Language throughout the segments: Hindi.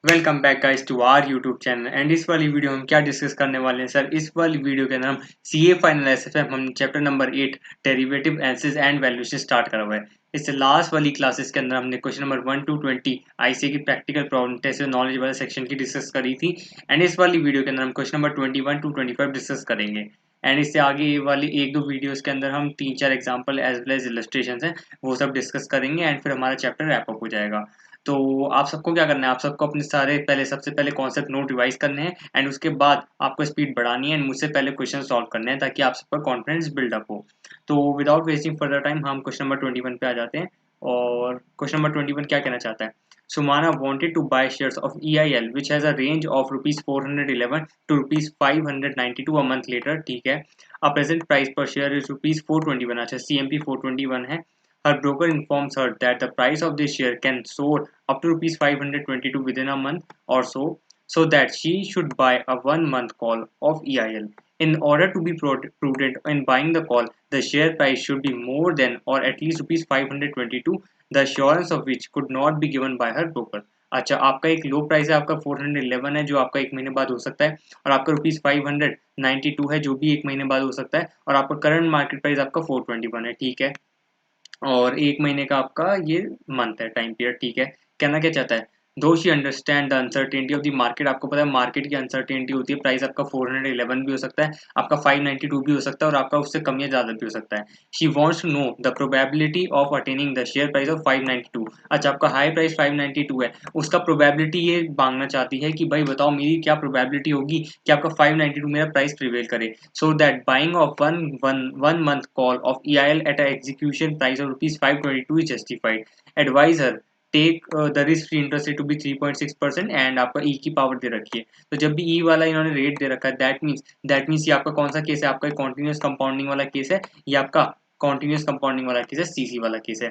Welcome back guys to our YouTube channel and इस वाली वीडियो हम क्या डिस्कस करने वाले हैं सर। इस वाली वीडियो के अंदर हम सीए फाइनल एसएफएम हम chapter number 8 derivative analysis and valuation start करा हुआ है। इससे लास्ट वाली क्लासेस के अंदर हमने क्वेश्चन नंबर 1 to 20 आईसीए की प्रैक्टिकल प्रॉब्लम टेस्ट नॉलेज वाले सेक्शन की डिस्कस करी थी एंड इस वाली वीडियो के अंदर हम क्वेश्चन नंबर 21 to 25 डिस्कस करेंगे। एंड इससे आगे ये वाली एक दो वीडियोस के अंदर हम 3-4 example as well as illustrations हैं वो सब डिस्कस करेंगे एंड फिर हमारा चैप्टर रैप अप हो जाएगा। तो आप सबको क्या करना है, आप सबको अपने सारे पहले सबसे पहले कॉन्सेप्ट नोट रिवाइज करने हैं एंड उसके बाद आपको स्पीड बढ़ानी है एंड मुझसे पहले क्वेश्चन सॉल्व करने हैं ताकि आप सबका कॉन्फिडेंस बिल्डअप हो। तो विदाउट वेस्टिंग फर्दर टाइम हम क्वेश्चन नंबर 21 पे आ जाते हैं। और क्वेश्चन नंबर 21 क्या कहना चाहता है? Sumana wanted to buy shares of EIL which has a range of rupees 411 to rupees 592 a month later। ठीक है, a present price per share is rupees 421। अच्छा, CMP 421 है। Her broker informs her that the price of this share can soar up to rupees 522 within a month or so that she should buy a 1 month call of EIL. In order to be prudent in buying the call, the share price should be more than or at least rupees 522, the assurance of which could not be given by her broker। अच्छा, आपका एक लो प्राइस है, आपका 411 है जो आपका एक महीने बाद हो सकता है, और आपका रुपीज 592 है जो भी एक महीने बाद हो सकता है, और आपका करंट मार्केट प्राइस आपका 421 है। ठीक है, और एक महीने का आपका ये मंथ है टाइम पीरियड। ठीक है, कहना क्या चाहता है? दो she understand the uncertainty of the market. आपको पता है मार्केट की अनसर्टेनिटी होती है, प्राइस आपका 411 भी हो सकता है, आपका 592 भी हो सकता है, और आपका उससे कम या ज्यादा भी हो सकता है। She wants to know the probability of attaining the share price of 592। अच्छा, आपका हाई प्राइस 592 है, उसका प्रोबेबिलिटी ये मांगना चाहती है कि भाई बताओ मेरी क्या प्रोबेबिलिटी होगी कि आपका 592 मेरा प्राइस प्रिवेल करे, so that buying of one month call of EIL at an execution price of rupees 522 is justified। Advise her take the risk free interest rate to be 3.6% and आपका ई की पावर दे रखी है। तो जब भी ई वाला इन्होंने रेट दे रखा है दैट मीन्स ये आपका कौन सा केस है? आपका कॉन्टिन्यूस कंपाउंडिंग वाला केस है, ये आपका कॉन्टिन्यूस कंपाउंडिंग वाला केस है, सीसी वाला केस है।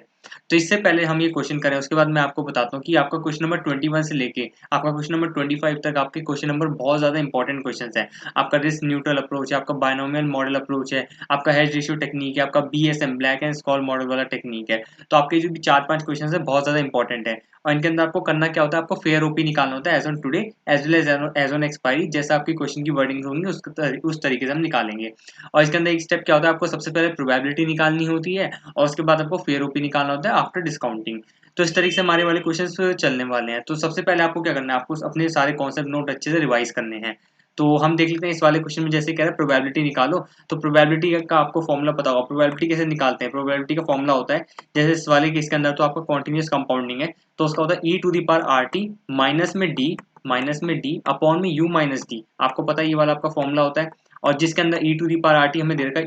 तो इससे पहले हम ये क्वेश्चन करें उसके बाद मैं आपको बताता हूँ कि आपका क्वेश्चन नंबर 21 से लेके आपका क्वेश्चन नंबर 25 तक आपके क्वेश्चन नंबर बहुत ज्यादा इंपॉर्टेंट क्वेश्चन है। आपका रिस्क न्यूट्रल अप्रोच है, आपका बायनोमियल मॉडल अप्रोच है, आपका हेज रेशियो टेक्निक है, आपका BSM black and Scholes model वाला टेक्निक है। तो आपके जो भी 4-5 क्वेश्चन है बहुत ज्यादा इंपॉर्टेंट है, और इनके अंदर आपको करना क्या होता है? आपको फेयर ओपी निकालना होता है as on today as well as on expiry. जैसा आपकी क्वेश्चन की वर्डिंग होंगी उस तरीके से हम निकालेंगे। और इसके अंदर एक स्टेप क्या होता है? आपको सबसे पहले प्रोबेबिलिटी निकालनी होती है और उसके बाद आपको फेयर ओपी निकालना होता है आफ्टर डिस्काउंटिंग। तो इस तरीके से हमारे वाले क्वेश्चन चलने वाले हैं। तो सबसे पहले आपको क्या करना है? आपको अपने सारे कॉन्सेप्ट नोट अच्छे से रिवाइज करने हैं। तो हम देख लेते हैं इस वाले क्वेश्चन में जैसे कह रहा है प्रोबेबिलिटी निकालो। तो प्रोबेबिलिटी का आपको फॉर्मूला पता होगा। प्रोबेबिलिटी कैसे निकालते हैं? प्रोबेबिलिटी का फॉर्मूला होता है, जैसे इस वाले केस के अंदर तो आपका कॉन्टिन्यूस कंपाउंडिंग है, तो उसका होता है e⁻rt माइनस में डी अपॉन में u माइनस डी। आपको पता है ये वाला आपका फॉर्मूला होता है। और जिसके अंदर e⁻rt हमें दे रखा है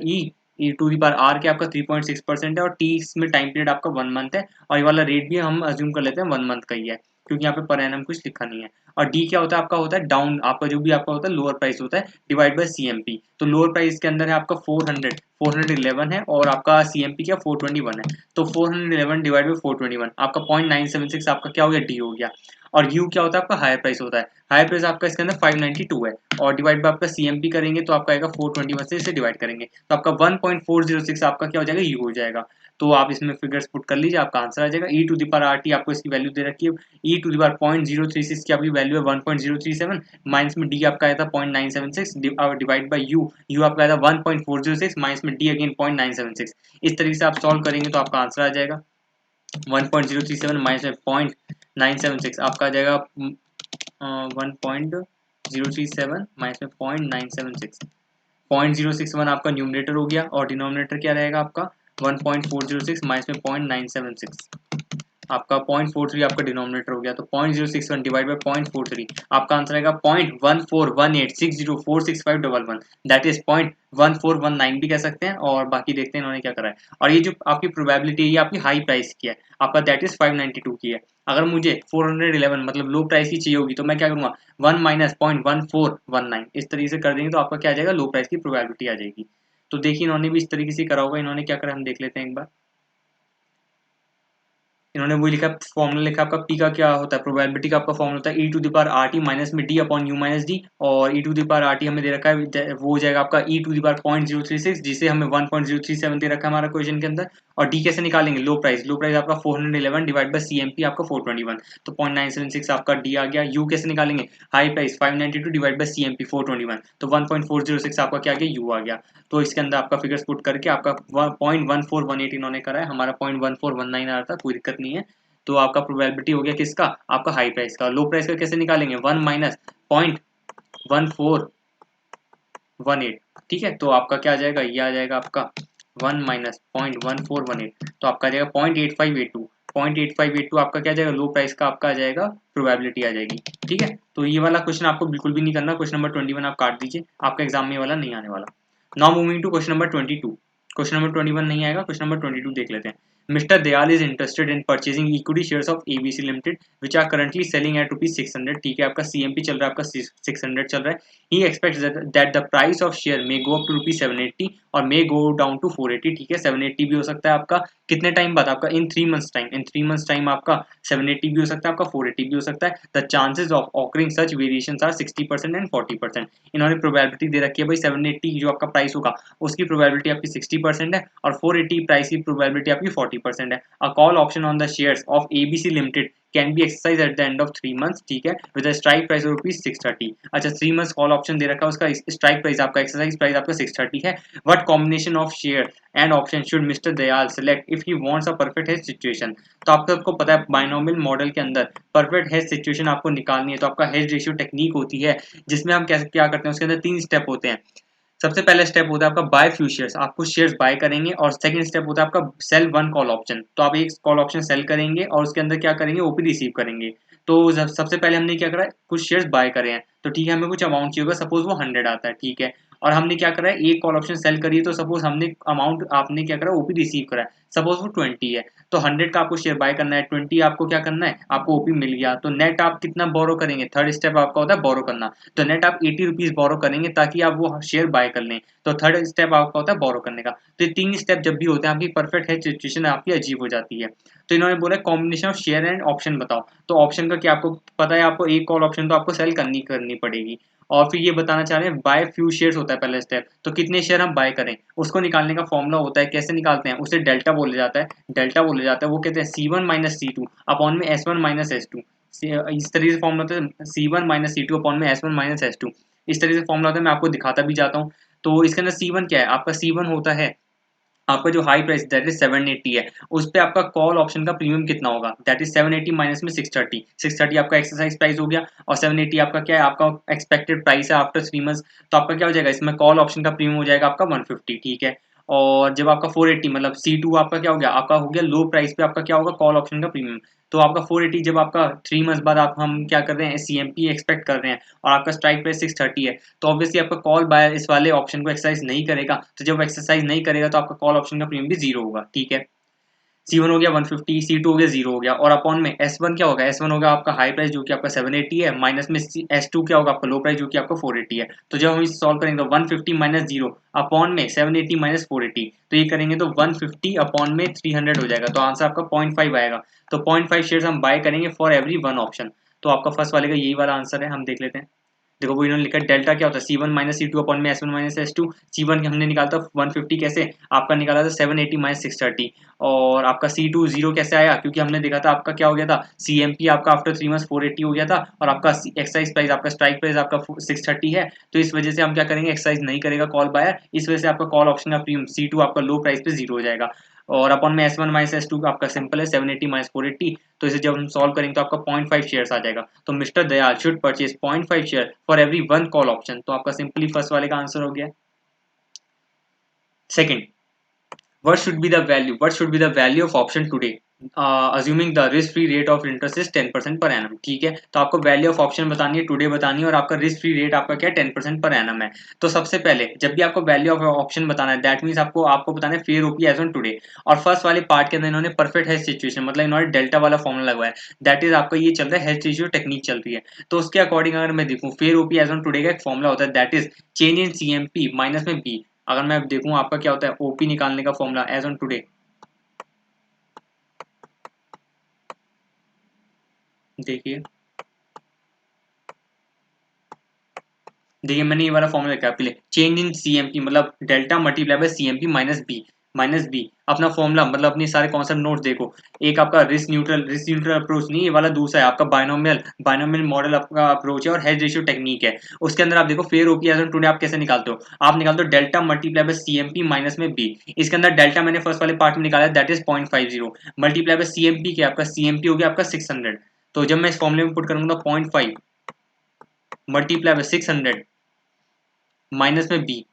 e⁻r के आपका 3.6% है, और t इसमें टाइम पीरियड आपका 1 मंथ है, और ये वाला रेट भी हम अज्यूम कर लेते हैं 1 मंथ का ही है क्योंकि यहाँ पे पर एनम कुछ लिखा नहीं है। और डी क्या होता है? आपका होता है डाउन, आपका जो भी आपका होता है लोअर प्राइस होता है डिवाइड बाय CMP। तो लोअर प्राइस के अंदर है आपका 411 है, और आपका CMP क्या 421 है। तो 411 डिवाइड बाई 421 आपका 0.976 आपका क्या हो गया? डी हो गया। और यू क्या होता है? आपका हायर प्राइस होता है। हायर प्राइस आपका इसके अंदर 592 है, और डिवाइड बाय आपका CMP करेंगे तो आपका आएगा 421 से इसे डिवाइड करेंगे तो आपका 1.406 आपका क्या हो जाएगा? यू हो जाएगा। तो आप इसमें फिगर्स पुट कर लीजिए, आपका आंसर आ जाएगा। e⁻rt आपको इसकी वैल्यू दे रखी है, e⁻0.036 की आपकी वैल्यू है 1.037, माइनस में डी आपका आया था 0.976 डिवाइड बाय यू आपका आया था 1.406, माइनस में डी अगेन 0.976। इस तरीके से आप सॉल्व करेंगे तो आपका आंसर आ जाएगा 1.037 माइनस में 0.976 आपका आ जाएगा 1.037 माइनस में 0.976। 0.061 आपका न्यूमरेटर हो गया, और डिनोमिनेटर क्या रहेगा आपका 1.406 माइनस में 0.976। आपका 0.43 आपका डिनोमिनेटर हो गया, तो 0.061 डिवाइड बाय 0.43 आपका आंसर आएगा 0.141860465111। दैट इज 0.1419 भी कह सकते हैं, और बाकी देखते हैं इन्होंने क्या करा है। और ये जो आपकी प्रोबेबिलिटी है ये आपकी हाई प्राइस की है, आपका दैट इज 592 की है। अगर मुझे 411 मतलब लो प्राइस की चाहिए होगी तो मैं क्या करूंगा 1 माइनस 0.1419 इस तरीके से कर देंगे तो आपका क्या आ जाएगा? लो प्राइस की प्रोबेबिलिटी आ जाएगी। तो देखिए इन्होंने भी इस तरीके से करा होगा। इन्होंने क्या करा हम देख लेते हैं एक बार। इन्होंने वही लिखा, फॉर्मूला लिखा आपका पी का क्या होता है, प्रोबेबिलिटी का आपका फॉर्मूला होता है e to the power R T minus में D upon U minus D, और e to the power R T हमें दे रखा है, वो हो जाएगा आपका ई टू द पावर 0.036, जिसे हमें 1.037 दे रखा है हमारा क्वेश्चन के अंदर। और डी कैसे निकालेंगे, लो प्राइस आपका 411 divide by C M P आपका 421, तो 0.976 आपका डी आ गया। यू कैसे निकालेंगे, high price 592 divide by C M P 421, तो 1.406 आपका क्या आ गया, यू आ गया। तो इसके अंदर आपका फिगर्स पुट करके आपका 0.1418 इन्होंने करा है, हमारा 0.1419 आ रहा था, कोई दिक्कत नहीं है। तो आपका प्रोबेबिलिटी हो गया किसका, आपका हाई प्राइस का। लो प्राइस का कैसे निकालेंगे, 1 माइनस 0.1418, ठीक है। तो आपका क्या आ जाएगा, ये आ जाएगा आपका 1 माइनस 0.1418, तो आपका आ जाएगा 0.8582, 0.8582 आपका क्या आ जाएगा, लो प्राइस का आपका आ जाएगा, प्रोबेबिलिटी आ जाएगी, ठीक है। तो ये वाला क्वेश्चन आपको बिल्कुल भी नहीं करना, क्वेश्चन नंबर 21 आप काट दीजिए, आपका एग्जाम में वाला नहीं आने वाला। Now moving to question number 22, question number 21 नहीं आएगा, क्वेश्चन नंबर 22 देख लेते हैं। Mr. Dayal is interested in purchasing equity shares of ABC Limited, which are currently selling at rupees 600, ठीक है, आपका CMP चल रहा है, आपका 600 चल रहा है। He expects that the price of share may go up to rupees 780 और may go down to 480, ठीक है। 780 भी हो सकता है आपका कितने टाइम बाद, आपका इन 3 मंथ्स टाइम, इन 3 मंथ्स टाइम आपका 780 भी हो सकता है, आपका 480 भी हो सकता है। The chances of occurring such variations are 60% and 40%। इन्होंने प्रोबेबिलिटी दे रखी है भाई, 780 जो आपका प्राइस होगा उसकी प्रोबेबिलिटी आपकी 60% है, और 480 प्राइस की प्रोबेबिलिटी आपकी 40% है। A call option on the shares of ABC limited can be exercise eight the end of 3 months, ठीक है, with strike price of rupees 630। अच्छा, 3 मंथ्स कॉल ऑप्शन दे रखा है, उसका स्ट्राइक प्राइस आपका, एक्सरसाइज प्राइस आपका 630 है। What combination of share and option should mister Dayal select if he wants a perfect hedge situation. तो आप सबको पता है बाइनोमियल मॉडल के अंदर परफेक्ट हेज सिचुएशन आपको निकालनी है, तो आपका हेज रेशियो टेक्निक होती है, जिसमें हम क्या करते हैं, उसके अंदर 3 स्टेप होते हैं। सबसे पहला स्टेप होता है आपका बाय फ्यू शेयर्स, आप कुछ शेयर्स बाय करेंगे, और सेकंड स्टेप होता है आपका सेल वन कॉल ऑप्शन, तो आप एक कॉल ऑप्शन सेल करेंगे और उसके अंदर क्या करेंगे, ओपी रिसीव करेंगे। तो सबसे पहले हमने क्या करा है, कुछ शेयर्स बाय करे हैं, तो ठीक है, हमें कुछ अमाउंट चाहिए होगा, सपोज वो 100 आता है, ठीक है। और हमने क्या करा है, एक कॉल ऑप्शन सेल करिए, तो सपोज हमने अमाउंट आपने क्या करा, ओपी रिसीव करा है, सपोज वो 20 है, तो 100 का आपको शेयर बाय करना है, 20 आपको क्या करना है, आपको ओपी मिल गया, तो नेट आप कितना बोरो करेंगे, थर्ड स्टेप आपका होता है बोरो करना, तो नेट आप 80 रुपीज बोरो करेंगे ताकि आप वो शेयर बाय कर लें। तो थर्ड स्टेप आपका होता है बोरो करने का। तो ये 3 स्टेप जब भी होते हैं, आपकी परफेक्ट हेज सिचुएशन आपकी अचीव हो जाती है। तो इन्होंने बोला combination of share and option बताओ, तो ऑप्शन का क्या आपको पता है, आपको एक कॉल ऑप्शन तो आपको सेल करनी पड़ेगी, और फिर ये बताना चाह रहे हैं बाय फ्यू शेयर्स होता है पहला स्टेप, तो कितने शेयर हम बाय करें, उसको निकालने का फॉर्मूला होता है, कैसे निकालते हैं, उसे डेल्टा बोले जाता है, डेल्टा बोले जाता है, वो कहते हैं C1 माइनस C2 अपॉन में S1 माइनस S2। इस तरीके से फॉर्मूला होता है, C1 माइनस C2 अपॉन में S1 माइनस S2, इस तरीके से फॉर्मूला होता है, मैं आपको दिखाता भी जाता हूँ। तो इसके अंदर C1 क्या है, आपका C1 होता है आपका जो हाई प्राइस दैट इज 780 है, उस पे आपका कॉल ऑप्शन का प्रीमियम कितना होगा, दैट इज 780 माइनस में 630 आपका एक्सरसाइज प्राइस हो गया, और 780 आपका क्या है, आपका एक्सपेक्टेड प्राइस है आफ्टर 3 मंथ्स। तो आपका क्या हो जाएगा, इसमें कॉल ऑप्शन का प्रीमियम हो जाएगा आपका 150, ठीक है। और जब आपका 480 मतलब C2 आपका क्या हो गया, आपका हो गया लो प्राइस पे आपका क्या होगा, कॉल ऑप्शन का प्रीमियम। तो आपका 480 जब आपका 3 मंथ्स बाद आप हम क्या कर रहे हैं, CMP एक्सपेक्ट कर रहे हैं, और आपका स्ट्राइक प्राइस 630 है, तो ऑब्वियसली आपका कॉल बायर इस वाले ऑप्शन को एक्सरसाइज नहीं करेगा, तो जब एक्सरसाइज नहीं करेगा तो आपका कॉल ऑप्शन का प्रीमियम भी 0 होगा, ठीक है। C1 हो गया 150, C2 हो गया 0 हो गया, और अपॉन में S1 क्या होगा, S1 होगा आपका हाई प्राइस जो कि आपका 780 है, माइनस में S2 क्या होगा, आपका लो प्राइस जो कि आपका 480 है। तो जब हम इसे सॉल्व करेंगे तो 150 माइनस 0 अपॉन में 780 माइनस 480, तो ये करेंगे तो 150 अपॉन में 300 हो जाएगा, तो आंसर आपका 0.5 आएगा। तो 0.5 शेयर्स हम बाय करेंगे फॉर एवरी वन ऑप्शन, तो आपका फर्स्ट वाले का यही वाला आंसर है, हम देख लेते हैं। देखो वो इन्होंने लिखा डेल्टा क्या होता है, C1 माइनस C2 अपॉन में S1 माइनस S2। C1 हमने निकाला था 150, कैसे आपका निकाला था 780 माइनस 630, और आपका C2 0 कैसे आया, क्योंकि हमने देखा था आपका क्या हो गया था, CMP आपका आफ्टर 3 मंथ्स 480 हो गया था, और आपका एक्सरसाइज प्राइस आपका स्ट्राइक प्राइस आपका 630 है, तो इस वजह से हम क्या करेंगे, एक्सरसाइज नहीं करेगा कॉल बायर, इस वजह से आपका कॉल ऑप्शन का प्रीमियम C2 आपका लो प्राइस पे 0 हो जाएगा। और अपॉन में S1 माइनस S2 आपका सिंपल है 780 माइनस 480, तो इसे जब हम सॉल्व करेंगे तो आपका 0.5 शेयर्स आ जाएगा। तो mister Dayal should purchase 0.5 share for every one call option, तो आपका सिंपली फर्स्ट वाले का आंसर हो गया। Second, what should be the value of option today, assuming the risk free rate of interest is 10% per annum, ठीक है। तो आपको वैल्यू ऑफ ऑप्शन बतानी है, टुडे बतानी है, और आपका रिस्क फ्री रेट आपका क्या 10% पर एनम है। तो सबसे पहले जब भी आपको वैल्यू ऑफ ऑप्शन बताना है, दैट मींस आपको बताना है fair OP as on today, और फर्स्ट वाले पार्ट के अंदर इन्होंने परफेक्ट हेज सिचुएशन मतलब इन्होंने डेल्टा वाला फॉर्मूला लगवाया है, दैट इज आपका ये चल रहा है हेज रेशियो टेक्निक चल रही है। तो उसके अकॉर्डिंग अगर मैं देखूँ fair OP as on today का एक फॉर्मूला होता है, that is change in CMP minus में बी। अगर मैं देखूँ आपका क्या होता है ओपी निकालने का फॉर्मूला एज ऑन टुडे, देखिए देखिए मैंने ये वाला फॉर्मूला लिखा है पहले, चेंज इन सीएमपी मतलब delta multiply by CMP minus B अपना फॉर्मूला मतलब अपने सारे कॉन्सेप्ट नोट देखो। एक आपका रिस्क न्यूट्रल अप्रोच नहीं, ये वाला दूसरा है आपका बायनोमियल मॉडल आपका अप्रोच है और हेज रेशियो टेक्निक है। उसके अंदर आप देखो फेयर ओपी एज टुडे आप कैसे निकालते हो, आप निकालते हो delta multiply by CMP minus में बी। इसके अंदर डेल्टा मैंने फर्स्ट वाले पार्ट में निकाला that is 0.50 multiply by CMP के आपका सीएमपी हो गया आपका 600। तो जब मैं इस फॉर्मूले में पुट करूंगा 0.5 मल्टीप्लाई बाय 600 माइनस में बी।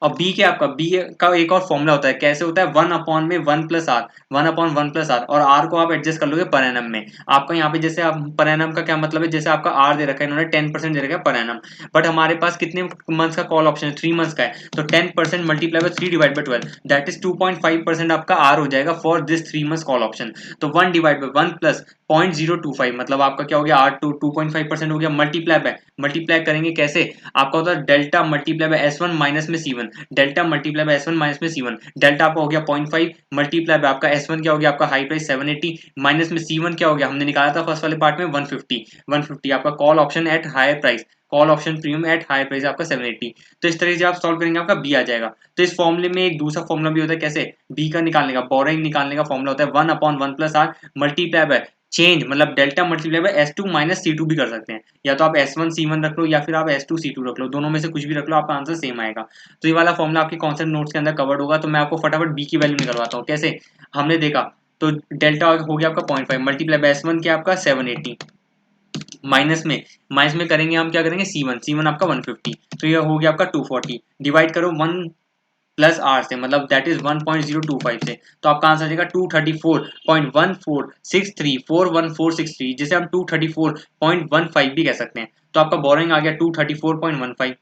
और बी के आपका बी का एक और फॉर्मूला होता है, कैसे होता है, 1 अपॉन में 1+r, 1/1+r और r को आप एडजस्ट कर लोगे पर एनम में। आपका यहाँ पे जैसे आप पर एनम का क्या मतलब है, जैसे आपका r दे रखा है इन्होंने 10% दे रखा है पर एनम, बट हमारे पास कितने मंथ्स का कॉल ऑप्शन है, 3 मंथ्स का है। तो 10% multiply by 3 divide by 12 that is 2.5% आपका r हो जाएगा for this 3 months call option. तो 1 डिवाइड बाय 1 प्लस 0.025 मतलब आपका क्या हो गया, r 2.5% हो गया। मल्टीप्लाई करेंगे कैसे, आपका होता है delta multiply by s1 minus में c1, delta multiply by s1 minus में c1, डेल्टा आपका हो गया 0.5 मल्टीप्लाई बाय आपका s1 क्या हो गया आपका हाई प्राइस 780 माइनस में c1 क्या हो गया, हमने निकाला था फर्स्ट वाले पार्ट में 150 आपका call option at higher price, call option premium at high price आपका 780। तो इस तरह से आप सॉल्व करेंगे आपका बी आ जाएगा। तो इस फॉर्मूले में एक दूसरा फॉर्मूला भी होता है, कैसे बी का निकालने का, बोरोइंग निकालने का फॉर्मूला होता है 1/1+r मल्टीप्लाई बाय चेंज मतलब delta multiply bye s2 minus c2 भी कर सकते हैं, या तो आप s1 c1 रख लो या फिर आप s2 c2 रख लो, दोनों में से कुछ भी रख लो आपका आंसर सेम आएगा। तो ये वाला फॉर्मूला आपके कॉन्सेप्ट नोट्स के अंदर कवर्ड होगा। तो मैं आपको फटाफट बी की वैल्यू निकलवाता हूँ, कैसे हमने देखा। तो डेल्टा हो गया आपका 0.5 मल्टीप्लाई बाय s1 क्या आपका 780 माइनस में करेंगे हम क्या करेंगे c1 आपका 150, तो ये हो गया आपका 240 डिवाइड करो 1 प्लस आर से मतलब दैट इज 1.025 से, तो आपका आंसर आ जाएगा 234.1463 जिसे हम 234.15 भी कह सकते हैं। तो आपका बोरोइंग आ गया 234.15,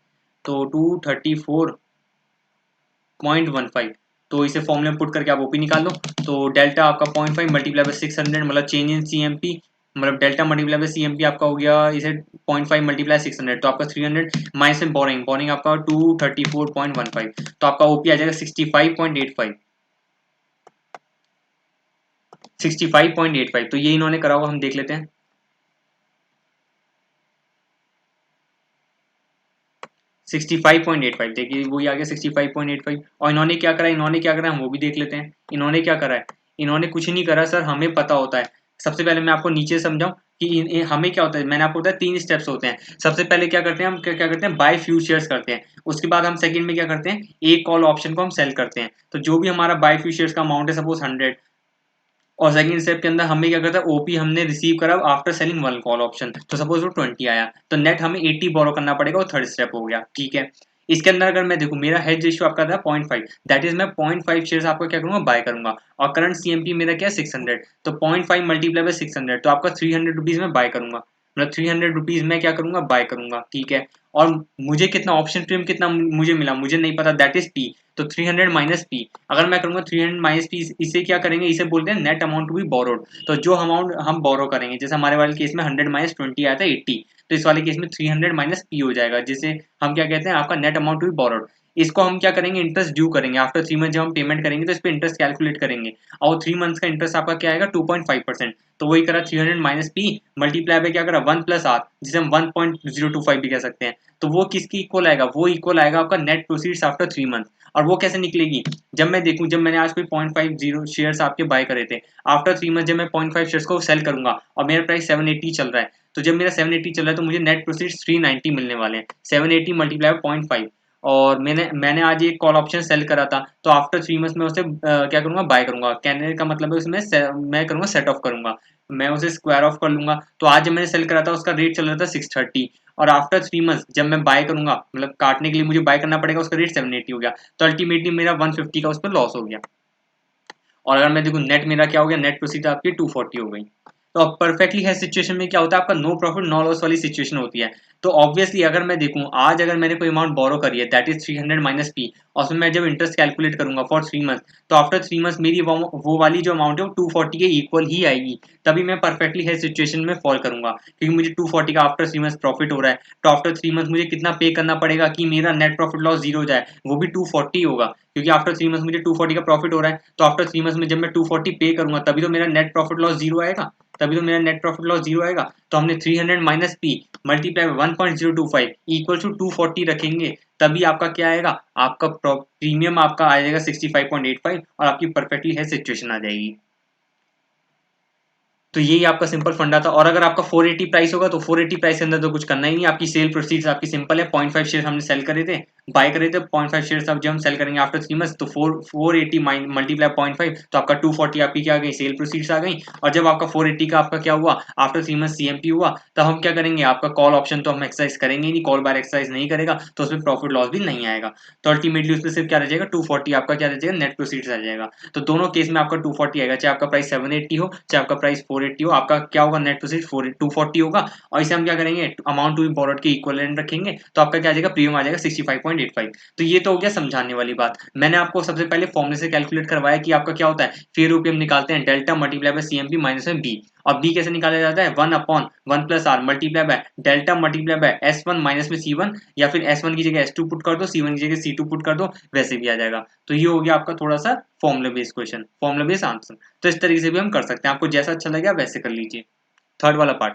तो 234.15, तो इसे फॉर्मूले में पुट करके आप ओपी निकाल लो। तो डेल्टा आपका 0.5 मल्टीप्लाई बाय 600 मतलब चेंज इन सीएमपी मतलब डेल्टा मल्टीप्लाई बाय सीएमपी आपका हो गया इसे 0.5 मल्टीप्लाई 600 तो आपका 300 माइनस में बोरिंग आपका 234.15, तो आपका ओपी आ जाएगा 65.85 65.85। तो ये इन्होंने करा हुआ हम देख लेते हैं 65.85, देखिए वही आ गया 65.85। और इन्होंने क्या करा हम वो भी देख लेते हैं। इन्होंने क्या करा है, इन्होंने कुछ नहीं करा सर, हमें पता होता है। सबसे पहले मैं आपको नीचे समझाऊं कि हमें क्या होता है, मैंने आपको बताया 3 स्टेप्स होते हैं। सबसे पहले क्या करते हैं हम, क्या करते हैं, बाय फ्यू शेयर्स करते हैं। उसके बाद हम सेकंड में क्या करते हैं, एक कॉल ऑप्शन को हम सेल करते हैं। तो जो भी हमारा बाय फ्यू शेयर्स का अमाउंट है सपोज 100, और सेकंड स्टेप के अंदर हमें क्या करता है, ओपी हमने रिसीव करा after selling one call option, तो सपोज वो 20 आया, तो नेट हमें 80 बोरो करना पड़ेगा, वो थर्ड स्टेप हो गया, ठीक है। इसके अंदर अगर मैं देखूं मेरा हेज रेशियो आपका था 0.5, दैट इज मैं 0.5 शेयर्स आपका क्या करूंगा, बाय करूंगा। और करंट सीएमपी मेरा क्या है 600, तो 0.5 मल्टीप्लाई बाय 600 तो आपका 300 रुपीज में बाय करूंगा, मतलब 300 रुपीज में क्या करूंगा, बाय करूंगा, ठीक है। और मुझे कितना ऑप्शन प्रीमियम कितना मुझे मिला, मुझे नहीं पता, दैट इज पी। तो 300 माइनस पी, अगर मैं करूंगा 300 माइनस पी, इसे क्या करेंगे, इसे बोलते हैं net amount to be borrowed. तो जो अमाउंट हम बोरो करेंगे, जैसे हमारे वाले केस में 100 माइनस 20 आया था 80, तो इस वाले केस में 300 माइनस पी हो जाएगा, जिसे हम क्या कहते हैं आपका net amount to be borrowed. इसको हम क्या करेंगे, इंटरेस्ट ड्यू करेंगे आफ्टर 3 मंथ, जब हम पेमेंट करेंगे तो इस पर इंटरेस्ट कैलकुलेट करेंगे, और 3 मंथ्स का इंटरेस्ट आपका क्या आएगा 2.5%। तो वही करा 300 माइनस पी मल्टीप्लाई बाय क्या करा 1 प्लस आर, जिसे हम 1.025 भी कह सकते हैं। तो वो किसकी इक्वल आएगा, वो इक्वल आएगा आपका नेट प्रोसीड्स आफ्टर 3 मंथ। और वो कैसे निकलेगी, जब मैं देखूं, जब मैंने आज कोई 0.50 शेयर्स आपके बाय करे थे, आफ्टर 3 मंथ जब मैं 0.5 शेयर्स को सेल करूंगा और मेरा प्राइस 780 चल रहा है, तो जब मेरा 780 चल रहा है तो मुझे नेट प्रोसीड्स 390 मिलने वाले हैं, 780 मल्टीप्लाई 0.5। और मैंने आज एक कॉल ऑप्शन सेल करा था, तो आफ्टर 3 मंथ्स में उसे क्या करूंगा, बाय करूंगा। कहने का मतलब है उसमें मैं करूंगा सेट ऑफ करूंगा, मैं उसे स्क्वायर ऑफ कर लूंगा। तो आज जब मैंने सेल करा था उसका रेट चल रहा था 630, और आफ्टर 3 मंथ्स जब मैं बाय करूंगा, मतलब काटने के लिए मुझे बाय करना पड़ेगा, उसका रेट 780 हो गया, तो अल्टीमेटली मेरा 150 का उस पर लॉस हो गया। और अगर मैं देखूं नेट मेरा क्या हो गया, नेट प्रोसीड आपकी 240 हो गई। तो अब परफेक्टली है सिचुएशन में क्या होता है, आपका नो प्रॉफिट नो लॉस वाली सिचुएशन होती है। तो ऑब्वियसली अगर मैं देखूं आज अगर मैंने कोई अमाउंट बोरो करी है दैट इज 300 माइनस पी, और उसमें मैं जब इंटरेस्ट कैलकुलेट करूंगा फॉर 3 मंथ, तो आफ्टर 3 मंथ्स मेरी वो वाली जो अमाउंट है वो 240 के इक्वल ही आएगी, तभी मैं परफेक्टली है सिचुएशन में फॉल करूंगा, क्योंकि मुझे 240 का आफ्टर 3 मंथ्स प्रॉफिट हो रहा है। तो आफ्टर 3 मंथ मुझे कितना पे करना पड़ेगा कि मेरा नेट प्रॉफिट लॉस जीरो हो जाए, वो भी 240 होगा, क्योंकि आफ्टर 3 मंथ्स मुझे 240 का प्रॉफिट हो रहा है। तो आफ्टर 3 मंथ्स में जब मैं 240 पे करूंगा तभी तो मेरा नेट प्रॉफिट लॉस जीरो आएगा, तभी तो मेरा नेट प्रॉफिट लॉस जीरो आएगा। तो हमने 300 minus P multiply 1.025 equal to 240 रखेंगे, तभी आपका क्या आएगा, आपका प्रीमियम आपका आ जाएगा 65.85 और आपकी परफेक्टली है सिचुएशन आ जाएगी। तो यही आपका सिंपल फंडा था। और अगर आपका 480 प्राइस होगा तो 480 प्राइस के अंदर तो कुछ करना ही नहीं, आपकी सेल प्रोसीड्स आपकी सिंपल है। 0.5 शेयर हमने सेल करे थे, बाय करे थे 0.5 शेयर, अब जब हम सेल करेंगे आफ्टर 3 मंथ्स तो 480 मल्टीप्लाई 0.5 तो आपका 240 आपकी क्या आ गई, सेल प्रोसीड्स आ गई। और जब आपका 480 का आपका क्या हुआ, आफ्टर 3 मंथ्स सीएमपी हुआ, तब हम क्या करेंगे, आपका कॉल ऑप्शन तो हम एक्सरसाइज करेंगे नहीं, कॉल बार एक्सरसाइज नहीं करेगा तो उसमें प्रॉफिट लॉस भी नहीं आएगा। तो अल्टीमेटली उसमें सिर्फ क्या रह जाएगा, 240 आपका क्या रह जाएगा, नेट प्रोसीड्स आ जाएगा। तो दोनों केस में आपका 240 आएगा, चाहे आपका प्राइस 780 हो चाहे आपका प्राइस 480 हो, आपका क्या होगा, नेट प्रोसीड 240 होगा। और इसे हम क्या करेंगे, अमाउंट टू बी बोरोड के इक्विवेलेंट रखेंगे, तो आपका क्या आ जाएगा, प्रीमियम आ जाएगा 65.85। तो ये तो हो गया समझाने वाली बात। मैंने आपको सबसे पहले फॉर्मूले से कैलकुलेट करवाया कि आपका क्या होता है, फेयर ओपीएम निकालते हैं delta multiply by CMP minus में बी। और बी कैसे निकाला जाता है, 1/1 plus R multiply by delta multiply by S1 minus में C1, या फिर S1 की जगह S2 पुट कर दो, C1 की जगह C2 पुट कर दो, वैसे भी आ जाएगा। तो ये हो गया आपका थोड़ा सा formula based question, formula based answer. तो इस तरीके से भी हम कर सकते हैं, आपको जैसा अच्छा लगे वैसे कर लीजिए। थर्ड वाला part,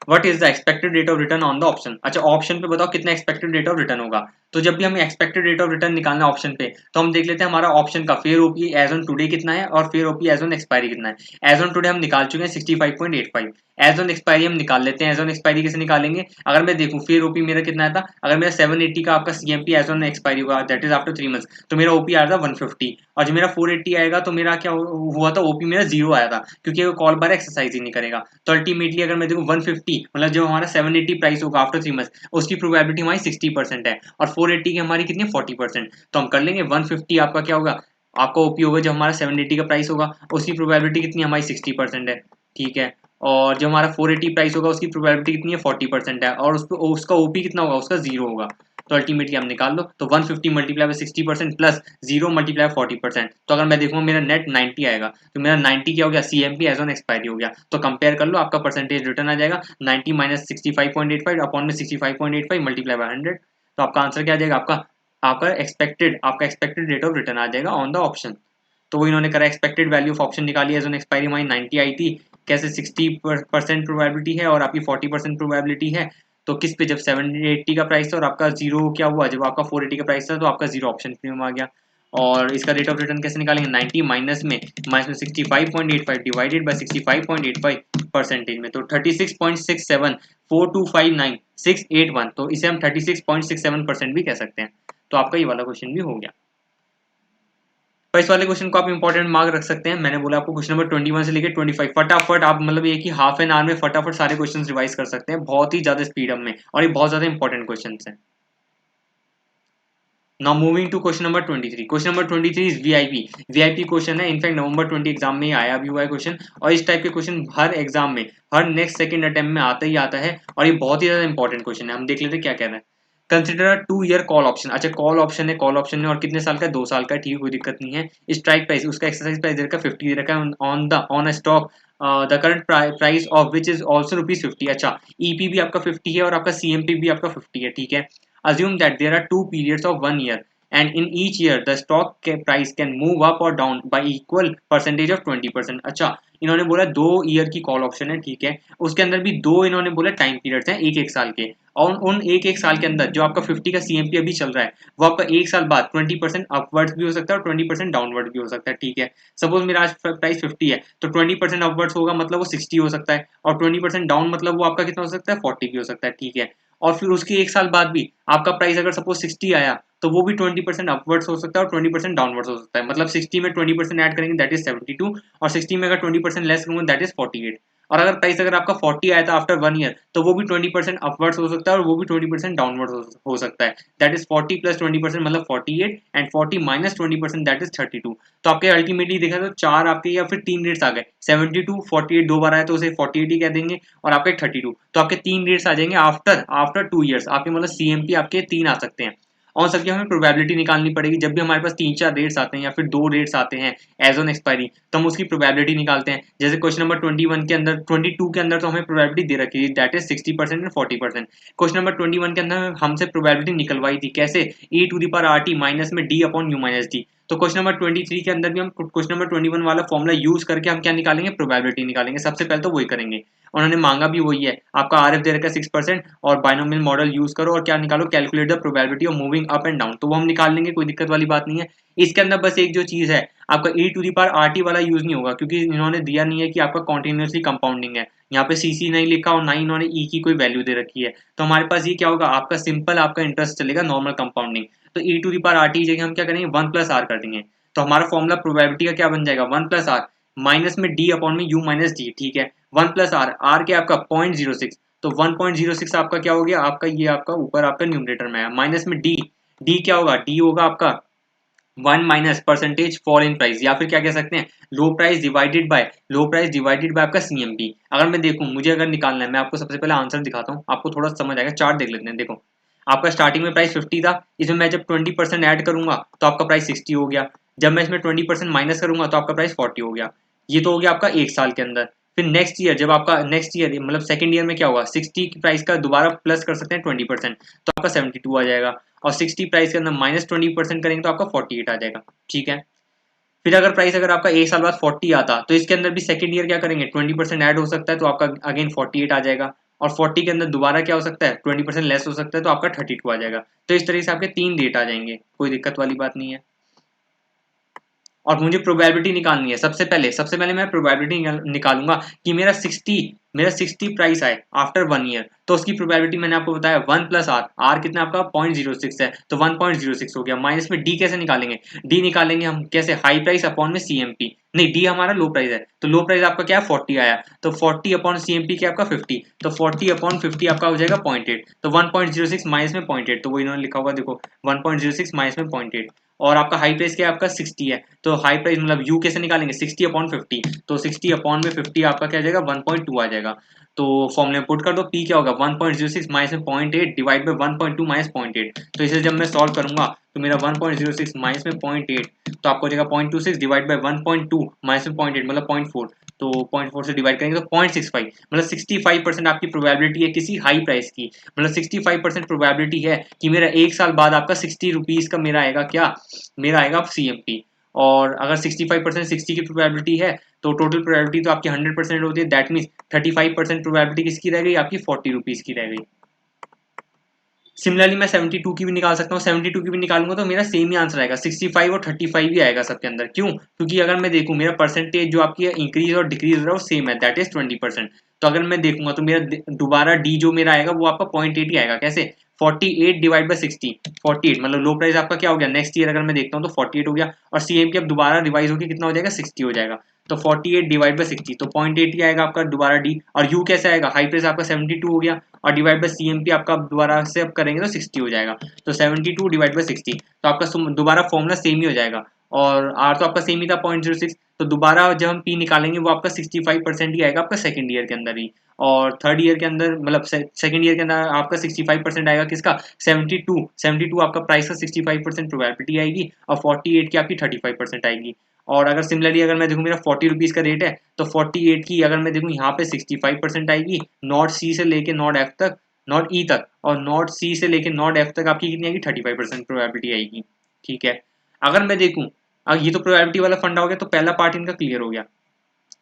what is the expected rate of return on the option. अच्छा, ऑप्शन पे बताओ कितना एक्सपेक्टेड रेट ऑफ रिटर्न होगा। तो जब भी हमें एक्सपेक्टेड रेट ऑफ रिटर्न निकालना है ऑप्शन पे, तो हम देख लेते हैं हमारा ऑप्शन का fair OP as on today कितना है और fair OP as on expiry कितना है। एज ऑन टुडे हम निकाल चुके हैं 65.85, एज ऑन एक्सपायरी हम निकाल लेते हैं। एज ऑन एक्सपायरी कैसे निकालेंगे, अगर मैं देखूं फेयर ओपी मेरा कितना था, अगर मेरा 780 का आपका सीएमपी एज ऑन एक्सपायरी होगा दैट इज आफ्टर 3 मंथ्स, तो मेरा ओपी आया था 150। और जब मेरा 480 आएगा तो मेरा क्या हुआ था, ओपी मेरा जीरो आया था, क्योंकि वो कॉल बार एक्सरसाइज ही नहीं करेगा। तो अल्टीमेटली अगर मैं देखूं 150 मतलब जो हमारा 780 प्राइस होगा आफ्टर 3 मंथ्स, उसकी प्रोबेबिलिटी हमारी 60% है, और 480 की हमारी कितनी है, 40%। तो हम कर लेंगे 150 आपका क्या होगा, आपका ओपी होगा जब हमारा 780 का प्राइस होगा, उसकी प्रोबेबिलिटी कितनी हमारी 60% है, ठीक है। और जो हमारा 480 प्राइस होगा उसकी प्रोबेबिलिटी कितनी है, 40% है, और उसका ओपी कितना होगा, उसका जीरो होगा। तो अल्टीमेटली हम निकाल लो, तो 150 multiply by 60% plus zero multiply 40%। तो अगर मैं देखूंगा मेरा नेट 90 आएगा, तो मेरा 90 क्या हो गया, सीएमपी एज ऑन एक्सपायरी हो गया। तो कंपेयर कर लो, आपका परसेंटेज रिटर्न आ जाएगा 90 माइनस 65.85 अपॉन में 65.85 मल्टीप्लाई बाय 100। तो आपका आंसर क्या आ जाएगा, आपका एक्सपेक्टेड रेट ऑफ रिटर्न आ जाएगा ऑन द ऑप्शन। तो वो इन्होंने करा, एक्सपेक्टेड वैल्यू ऑफ ऑप्शन निकाली एज ऑन एक्सपायरी हमारी 90 आई थी, कैसे 60% प्रोबेबिलिटी है और आपकी 40% प्रोबेबिलिटी है। तो किस पे, जब 780 का प्राइस था और आपका जीरो क्या हुआ, जब आपका 480 का प्राइस था तो आपका जीरो ऑप्शन प्रीमियम आ गया। और इसका रेट ऑफ रिटर्न कैसे निकालेंगे, 90 माइनस में 65.85 डिवाइडेड बाय 65.85 परसेंटेज में, तो 36.67 4259 681, तो इसे हम 36.67% भी कह सकते हैं। तो आपका ये वाला क्वेश्चन भी हो गया। पर इस वाले क्वेश्चन को आप इंपॉर्टेंट मार्क रख सकते हैं। मैंने बोला आपको क्वेश्चन नंबर 21 से लेकर 25 फटाफट आप मतलब ये कि हाफ एन आवर में फटाफट सारे क्वेश्चन रिवाइज कर सकते हैं, बहुत ही ज्यादा स्पीड अप में, और ये बहुत ज्यादा इंपॉर्टेंट क्वेश्चन है। Now moving to question number 23। Question number 23 is VIP question है। इनफैक्ट नवंबर 20 एग्जाम में आया भी हुआ है क्वेश्चन, और इस टाइप के क्वेश्चन हर एग्जाम में, हर नेक्स्ट सेकंड अटेम्प्ट में आता ही आता है, और ये बहुत ही ज्यादा इंपॉर्टेंट क्वेश्चन है। हम देख लेते हैं क्या कह रहे हैं। Consider 2 year call option. अच्छा, कॉल ऑप्शन है और कितने साल का, 2 साल का, ठीक है, कोई दिक्कत नहीं है। स्ट्राइक प्राइस उसका एक्सरसाइज प्राइस दे रखा है 50 दे रखा है on a stock, the current price of which is also ₹50। अच्छा, ईपी भी आपका 50 है और आपका सीएमपी भी आपका 50 है, ठीक है। assume that there are 2 periods of 1 year and in each year the stock price can move up or down by equal percentage of 20%। अच्छा, इन्होंने बोला 2 ईयर की कॉल ऑप्शन है, ठीक है, उसके अंदर भी दो इन्होंने बोला टाइम पीरियड्स हैं, एक एक साल के, और उन एक एक साल के अंदर जो आपका 50 का सीएमपी अभी चल रहा है वो आपका एक साल बाद 20% अपवर्ड्स भी हो सकता है और 20% डाउनवर्ड भी हो सकता है, ठीक है। सपोज मेरा आज प्राइस 50 है तो 20% अपवर्ड्स होगा मतलब वो 60 हो सकता है, और 20% डाउन मतलब वो आपका कितना हो सकता है, 40 भी हो सकता है, ठीक है। और फिर उसके एक साल बाद भी आपका प्राइस अगर सपोज 60 आया तो वो भी 20% अपवर्ड्स हो सकता है और 20% डाउनवर्ड्स हो सकता है, मतलब 60 में 20% ऐड करेंगे दैट इज 72, और 60 में अगर 20% लेस करूंगा दैट इज 48। और अगर प्राइस अगर आपका 40 आया था आफ्टर 1 ईयर तो वो भी 20% अपवर्ड्स हो सकता है और वो भी 20% डाउनवर्ड्स हो सकता है, दैट इज 40 प्लस 20% मतलब 48, एंड 40 माइनस 20% दैट इज 32। तो आपके अल्टीमेटली देखा तो चार आपके या फिर तीन रेट्स आ गए, 72 48 दो बार आया तो उसे 48 ही कह देंगे, और आपके 32, तो आपके तीन रेट्स आ जाएंगे आफ्टर 2 ईयर्स। आपके मतलब सीएमपी आपके तीन आ सकते हैं, और सबकी हमें प्रोबेबिलिटी निकालनी पड़ेगी। जब भी हमारे पास 3-4 रेट्स आते हैं या फिर 2 रेट्स आते हैं एज ऑन एक्सपायरी, तो हम उसकी प्रोबेबिलिटी निकालते हैं। जैसे क्वेश्चन नंबर 21 के अंदर, 22 के अंदर तो हमें प्रोबेबिलिटी दे रखी है that is 60% and 40%। Question number 21 के अंदर हमसे प्रोबेबिलिटी निकलवाई थी कैसे, e to the power rt minus में d upon u minus D. तो क्वेश्चन नंबर 23 के अंदर भी हम क्वेश्चन नंबर 21 वाला फॉर्मूला यूज करके हम क्या निकालेंगे, प्रोबेबिलिटी निकालेंगे। सबसे पहले तो वही करेंगे, उन्होंने मांगा भी वही है, आपका आरएफ दे रखा है 6% और बाइनोमियल मॉडल यूज करो और क्या निकालो, calculate the probability of moving up and down. तो वो हम निकाल लेंगे, कोई दिक्कत वाली बात नहीं है। इसके अंदर बस एक जो चीज है, आपका e to the power RT वाला यूज नहीं होगा, क्योंकि इन्होंने दिया नहीं है कि आपका कॉन्टिन्यूसली कंपाउंडिंग है। यहाँ पे सीसी नहीं लिखा और ना ही इन्होंने ई की कोई वैल्यू दे रखी है। तो हमारे पास ये क्या होगा, आपका सिंपल आपका इंटरेस्ट चलेगा, नॉर्मल कंपाउंडिंग। तो e to the power R T जगह हम क्या करेंगे, 1 प्लस आर कर देंगे। तो हमारा फॉर्मूला प्रोबेबिलिटी का क्या बन जाएगा, 1 प्लस आर माइनस में डी अपॉन में यू माइनस डी, ठीक है। 1 प्लस आर, आर के आपका 0.06, तो 1.06 आपका क्या हो गया, आपका ये आपका ऊपर आपका न्यूमरेटर में है, माइनस में डी, डी क्या होगा, डी होगा आपका 1 minus percentage fall in price, या फिर क्या कह सकते हैं, लो प्राइस डिवाइडेड बाय आपका सीएमपी। अगर मैं देखूं, मुझे अगर निकालना है, मैं आपको सबसे पहले आंसर दिखाता हूं, आपको थोड़ा समझ आएगा। चार्ट देख लेते हैं। देखो, आपका स्टार्टिंग में प्राइस 50 था, इसमें मैं जब 20% ऐड करूंगा तो आपका प्राइस 60 हो गया। जब मैं इसमें 20% माइनस करूंगा तो आपका प्राइस 40 हो गया। ये तो हो गया आपका एक साल के अंदर। फिर नेक्स्ट ईयर, जब आपका नेक्स्ट ईयर मतलब सेकंड ईयर में क्या होगा, 60 की प्राइस का दोबारा प्लस कर सकते हैं 20%, तो आपका 72 आ जाएगा। और 60 प्राइस के अंदर माइनस 20% करेंगे तो आपका 48 आ जाएगा, ठीक है। फिर अगर प्राइस अगर आपका एक साल बाद 40 आता, तो इसके अंदर भी सेकंड ईयर क्या करेंगे, 20% ऐड हो सकता है तो आपका अगेन 48 आ जाएगा। और 40 के अंदर दोबारा क्या हो सकता है, 20% लेस हो सकता है तो आपका 32 आ जाएगा। तो इस तरीके से आपके 3 डेट आ जाएंगे, कोई दिक्कत वाली बात नहीं है। और मुझे प्रोबेबिलिटी निकालनी है। सबसे पहले मैं प्रोबेबिलिटी निकालूंगा कि मेरा 60 प्राइस आए आफ्टर 1 ईयर, तो उसकी प्रोबेबिलिटी मैंने आपको बताया 1 प्लस आर, आर कितना आपका 0.06 है, तो 1.06 हो गया। माइनस में डी कैसे निकालेंगे, डी निकालेंगे हम कैसे, हाई प्राइस अपॉन में सीएमपी, नहीं डी हमारा लो प्राइस है, तो लो प्राइस आपका क्या है 40 आया, तो 40 अपॉन सीएमपी क्या आपका 50, तो 40 अपॉन 50 आपका हो जाएगा 0.8, तो 1.06 माइनस में 0.8, तो वो इन्होंने लिखा होगा, देखो 1.06 माइनस में 0.8। और आपका हाई प्राइस क्या है, आपका 60 है, तो हाई प्राइस मतलब यू कैसे निकालेंगे, 60 अपॉन 50, तो 60 अपॉन में 50 आपका क्या आ जाएगा, 1.2 आ जाएगा। तो फॉर्मूले में पुट कर दो, पी क्या होगा 1.06 माइनस में 0.8 डिवाइड बाई 1.2 माइनस 0.8। तो इसे जब मैं सॉल्व करूंगा तो मेरा 1.06 माइनस में 0.8, तो आपको हो जाएगा 0.26 डिवाइड बाई 1.2 माइनस में 0.8 मतलब 0.4, तो 0.4 से डिवाइड करेंगे तो 0.65, मतलब 65% आपकी प्रोबेबिलिटी है किसी हाई प्राइस की, मतलब 65% प्रोबेबिलिटी है कि मेरा एक साल बाद आपका 60 रुपीज का मेरा आएगा क्या, मेरा आएगा सीएमपी। और अगर 65% 60 की प्रोबेबिलिटी है तो टोटल प्रोबेबिलिटी तो आपकी 100% होती है, दैट मीन्स 35% प्रोबेबिलिटी किसकी रह गई, आपकी 40 रुपीज की रह गई। सिमिलरली मैं 72 की भी निकाल सकता हूँ, 72 की भी निकालूंगा तो मेरा सेम ही आंसर आएगा, 65 और 35 ही आएगा सबके अंदर। क्यों, क्योंकि अगर मैं देखूं मेरा परसेंटेज जो आपकी इंक्रीज और डिक्रीज हो रहा है वो सेम है, दैट इज 20%। तो अगर मैं देखूंगा तो मेरा दोबारा डी जो मेरा आएगा वो आपका 0.8 ही आएगा। कैसे, 48 डिवाइड बाई 60, 48 मतलब लो प्राइस आपका क्या हो गया, नेक्स्ट ईयर अगर मैं देखता हूँ तो 48 हो गया, और सीएम की अब दोबारा रिवाइज होकर कितना हो जाएगा, 60 हो जाएगा। तो 48 डिवाइड बाई 60, तो 0.8 ही आएगा आपका दोबारा डी। और यू कैसे आएगा, हाई प्राइस आपका 72 हो गया, और डिवाइड बाई सीएमपी आपका दोबारा से अब करेंगे तो 60 हो जाएगा, तो 72 डिवाइड बाई 60, तो आपका दोबारा फॉर्मूला सेम ही हो जाएगा। और आर तो आपका सेम ही था 0.06, तो दोबारा जब हम पी निकालेंगे वो आपका 65% ही आएगा आपका सेकंड ईयर के अंदर ही। और थर्ड ईयर के अंदर मतलब सेकंड ईयर के अंदर आपका 65% आएगा किसका, 72 आपका प्राइस का 65% प्रोबेबिलिटी आएगी, और 48 की आपकी 35% आएगी। और अगर सिमिलरली अगर मैं देखूँ मेरा 40 रुपीज़ का रेट है, तो 48 की अगर मैं देखूँ यहाँ पे 65% आएगी, नॉट सी से लेके नॉट एफ तक, नॉट ई तक, और नॉट सी से लेके नॉट एफ तक आपकी कितनी आएगी, 35% प्रोबेबिलिटी आएगी, ठीक है। अगर मैं देखूँ, ये तो प्रोबेबिलिटी वाला फंडा हो गया, तो पहला पार्ट इनका क्लियर हो गया।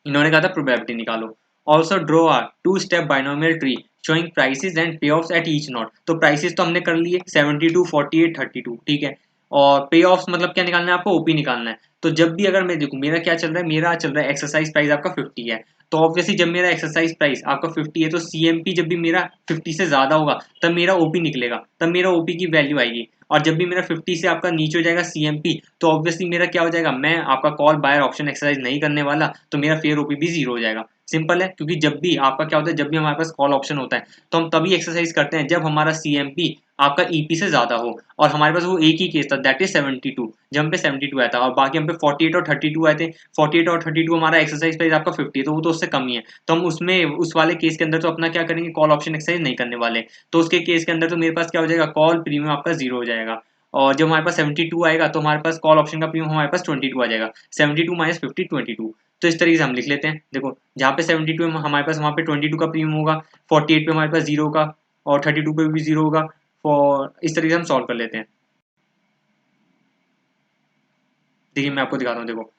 इन्होंने कहा था प्रोबेबिलिटी निकालो। Also draw a 2 step binomial tree showing prices and payoffs at each node. तो प्राइसेस तो हमने कर लिए 72, 48, 32, ठीक है। और पे ऑफ्स मतलब क्या निकालना है आपको, ओपी निकालना है। तो जब भी अगर मैं देखूं मेरा क्या चल रहा है, मेरा चल रहा है एक्सरसाइज प्राइस आपका 50 है, तो ऑब्वियसली जब मेरा एक्सरसाइज प्राइस आपका 50 है तो सीएमपी जब भी मेरा 50 से ज्यादा होगा तब मेरा ओपी निकलेगा, तब मेरा ओपी की वैल्यू आएगी। और जब भी मेरा 50 से आपका नीचे हो जाएगा सीएमपी, तो ऑब्वियसली मेरा क्या हो जाएगा, मैं आपका कॉल बायर ऑप्शन एक्सरसाइज नहीं करने वाला, तो मेरा फेयर ओपी भी 0 हो जाएगा। सिंपल है, क्योंकि जब भी आपका क्या होता है, जब भी हमारे पास कॉल ऑप्शन होता है तो हम तभी एक्सरसाइज करते हैं जब हमारा सीएमपी आपका ईपी से ज्यादा हो। और हमारे पास वो एक ही केस था, दैट इज 72, जब हम पे 72 आया था, और बाकी हम पे 48 और 32 आए थे। 48 और 32 हमारा एक्सरसाइज प्राइस आपका 50 है, तो वो तो उससे कम ही है, तो हम उसमें उस वाले केस के अंदर तो अपना क्या करेंगे, कॉल ऑप्शन एक्सरसाइज नहीं करने वाले। तो उसके केस के अंदर तो मेरे पास क्या हो जाएगा, कॉल प्रीमियम आपका 0 हो जाएगा। और जब हमारे पास 72 आएगा तो हमारे पास कॉल ऑप्शन का प्रीमियम हमारे पास 22 आ जाएगा, 72 माइनस 50 22। तो इस तरीके से हम लिख लेते हैं। देखो जहाँ पे 72 में हमारे पास, वहाँ पे 22 का प्रीमियम होगा, 48 पे हमारे पास 0 का, और 32 पे भी 0 होगा। फॉर इस तरीके से हम सॉल्व कर लेते हैं। देखिए मैं आपको दिखाता हूँ, देखो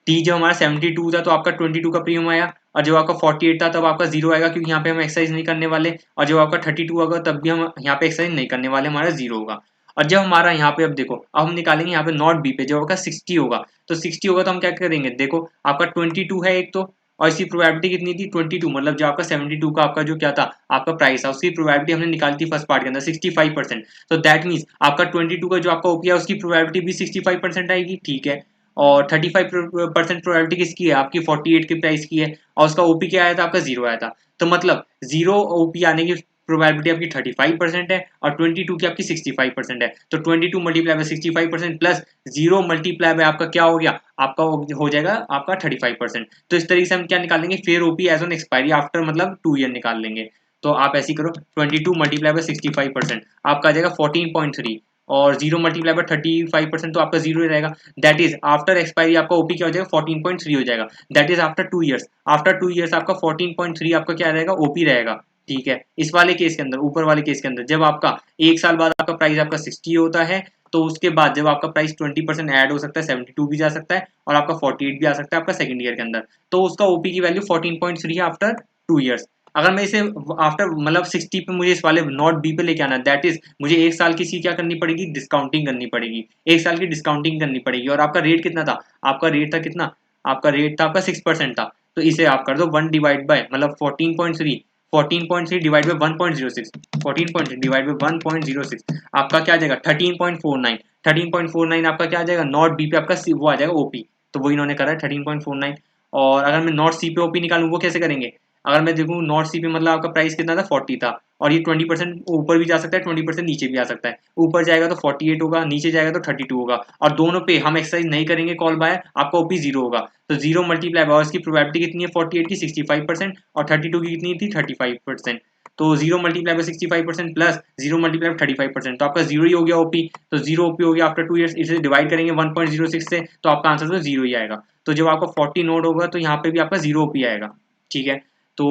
टी जब हमारा 72 था तो आपका 22 का प्रीमियम आया, और जब आपका 48 था तब आपका 0 आएगा, क्योंकि यहाँ पे हम एक्सरसाइज नहीं करने वाले, और जब आपका 32 होगा तब भी हम यहाँ पे एक्सरसाइज नहीं करने वाले, हमारा 0 होगा। और जब हमारा यहाँ पे, अब देखो अब हम निकालेंगे यहाँ पे नॉट बी पे, जब आपका 60 होगा, तो 60 होगा तो हम क्या करेंगे, देखो आपका 22 है एक तो, और इसकी प्रोबेबिलिटी कितनी थी 22, मतलब जो आपका 72 का आपका जो क्या था आपका प्राइस था, उसकी प्रोबेबिलिटी हमने निकाली थी फर्स्ट पार्ट के अंदर 65%। तो दैट मीन्स आपका 22 का जो आपका ओपी है उसकी प्रोबेबिलिटी भी 65% आएगी, ठीक है। और 35% प्रोबेबिलिटी किसकी है, आपकी 48 के प्राइस की है, और उसका ओपी क्या आया था, आपका 0 आया था। तो मतलब 0 ओपी आने की प्रोबेबिलिटी आपकी 35% है, और 22 की आपकी 65% है। तो 22 multiply by 65% plus 0 multiply by आपका क्या हो गया, आपका हो जाएगा आपका 35%। तो इस तरीके से हम क्या निकालेंगे, fair OP as on expiry after मतलब 2 ईयर निकाल लेंगे। तो आप ऐसे ही करो, 22 मल्टीप्लाई बाय 65% आपका आ जाएगा 14.3, और 0 मल्टीप्लाई बाय 35% तो आपका 0 ही रहेगा। दैट इज आफ्टर एक्सपायरी आपका ओपी क्या हो जाएगा, 14.3 हो जाएगा। That is after 2 years, after 2 years आपका 14.3 आपका क्या रहेगा, ओपी रहेगा, ठीक है। इस वाले केस के अंदर, ऊपर वाले केस के अंदर, जब आपका एक साल बाद आपका प्राइस आपका 60 होता है, तो उसके बाद जब आपका प्राइस 20% ऐड हो सकता है, 72 भी जा सकता है, और आपका 48 भी आ सकता है आपका सेकंड ईयर के अंदर, तो उसका ओपी की वैल्यू 14.3 है आफ्टर 2 ईयर्स। अगर मैं इसे आफ्टर मतलब 60 पे मुझे इस वाले नॉट बी पे लेके आना, दैट इज मुझे एक साल की सी क्या करनी पड़ेगी, डिस्काउंटिंग करनी पड़ेगी, एक साल की डिस्काउंटिंग करनी पड़ेगी। और आपका रेट कितना था, आपका रेट था कितना, आपका रेट था आपका 6% था। तो इसे आप कर दो 1 डिवाइड बाय मतलब 14.3, 14.3 डिवाइड बाय 1.06, 14.3 डिवाइड बाय 1.06 आपका क्या आ जाएगा 13.49, 13.49 आपका क्या आ जाएगा, नॉट बी पे आपका वो आ जाएगा ओपी। तो वो इन्होंने करा है 13.49। और अगर मैं नॉट सी पे ओपी निकालूं, वो कैसे करेंगे, अगर मैं देखूं नॉट सी पे मतलब आपका प्राइस कितना था 40 था, और ये 20% ऊपर भी जा सकता है, 20% नीचे भी आ सकता है। ऊपर जाएगा तो 48 होगा, नीचे जाएगा तो 32 होगा, और दोनों पे हम एक्सरसाइज नहीं करेंगे कॉल बाय, आपका ओपी 0 होगा। तो 0 मल्टीप्लाई बाय, इसकी प्रोबेबिलिटी कितनी है 48 की 65%, और 32 की कितनी थी 35%। तो 0 multiply by 65% plus 0 multiply by 35%, तो आपका 0 ही हो गया ओपी। तो 0 ओपी हो गया आफ्टर 2 ईयर्स, इसे डिवाइड करेंगे 1.06 से, तो आपका आंसर तो 0 ही आएगा। तो जब आपका 40 नोट होगा तो यहाँ पे भी आपका 0 ओपी आएगा, ठीक है। तो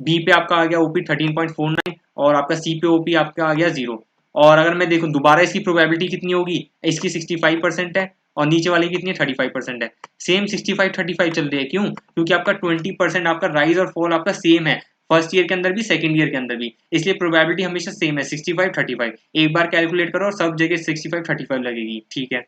बी पे आपका आ गया ओपी 13.49, और आपका सी पे ओपी आपका आ गया 0। और अगर मैं देखूं दोबारा इसकी प्रोबेबिलिटी कितनी होगी, इसकी 65% है, और नीचे वाली कितनी है 35% है। सेम 65-35 चल रही है, क्यों, क्योंकि आपका 20% आपका राइज और फॉल आपका सेम है, फर्स्ट ईयर के अंदर भी सेकंड ईयर के अंदर भी, इसलिए प्रोबेबिलिटी हमेशा सेम है 65-35। एक बार कैलकुलेट करो और सब जगह 65-35 लगेगी, ठीक है।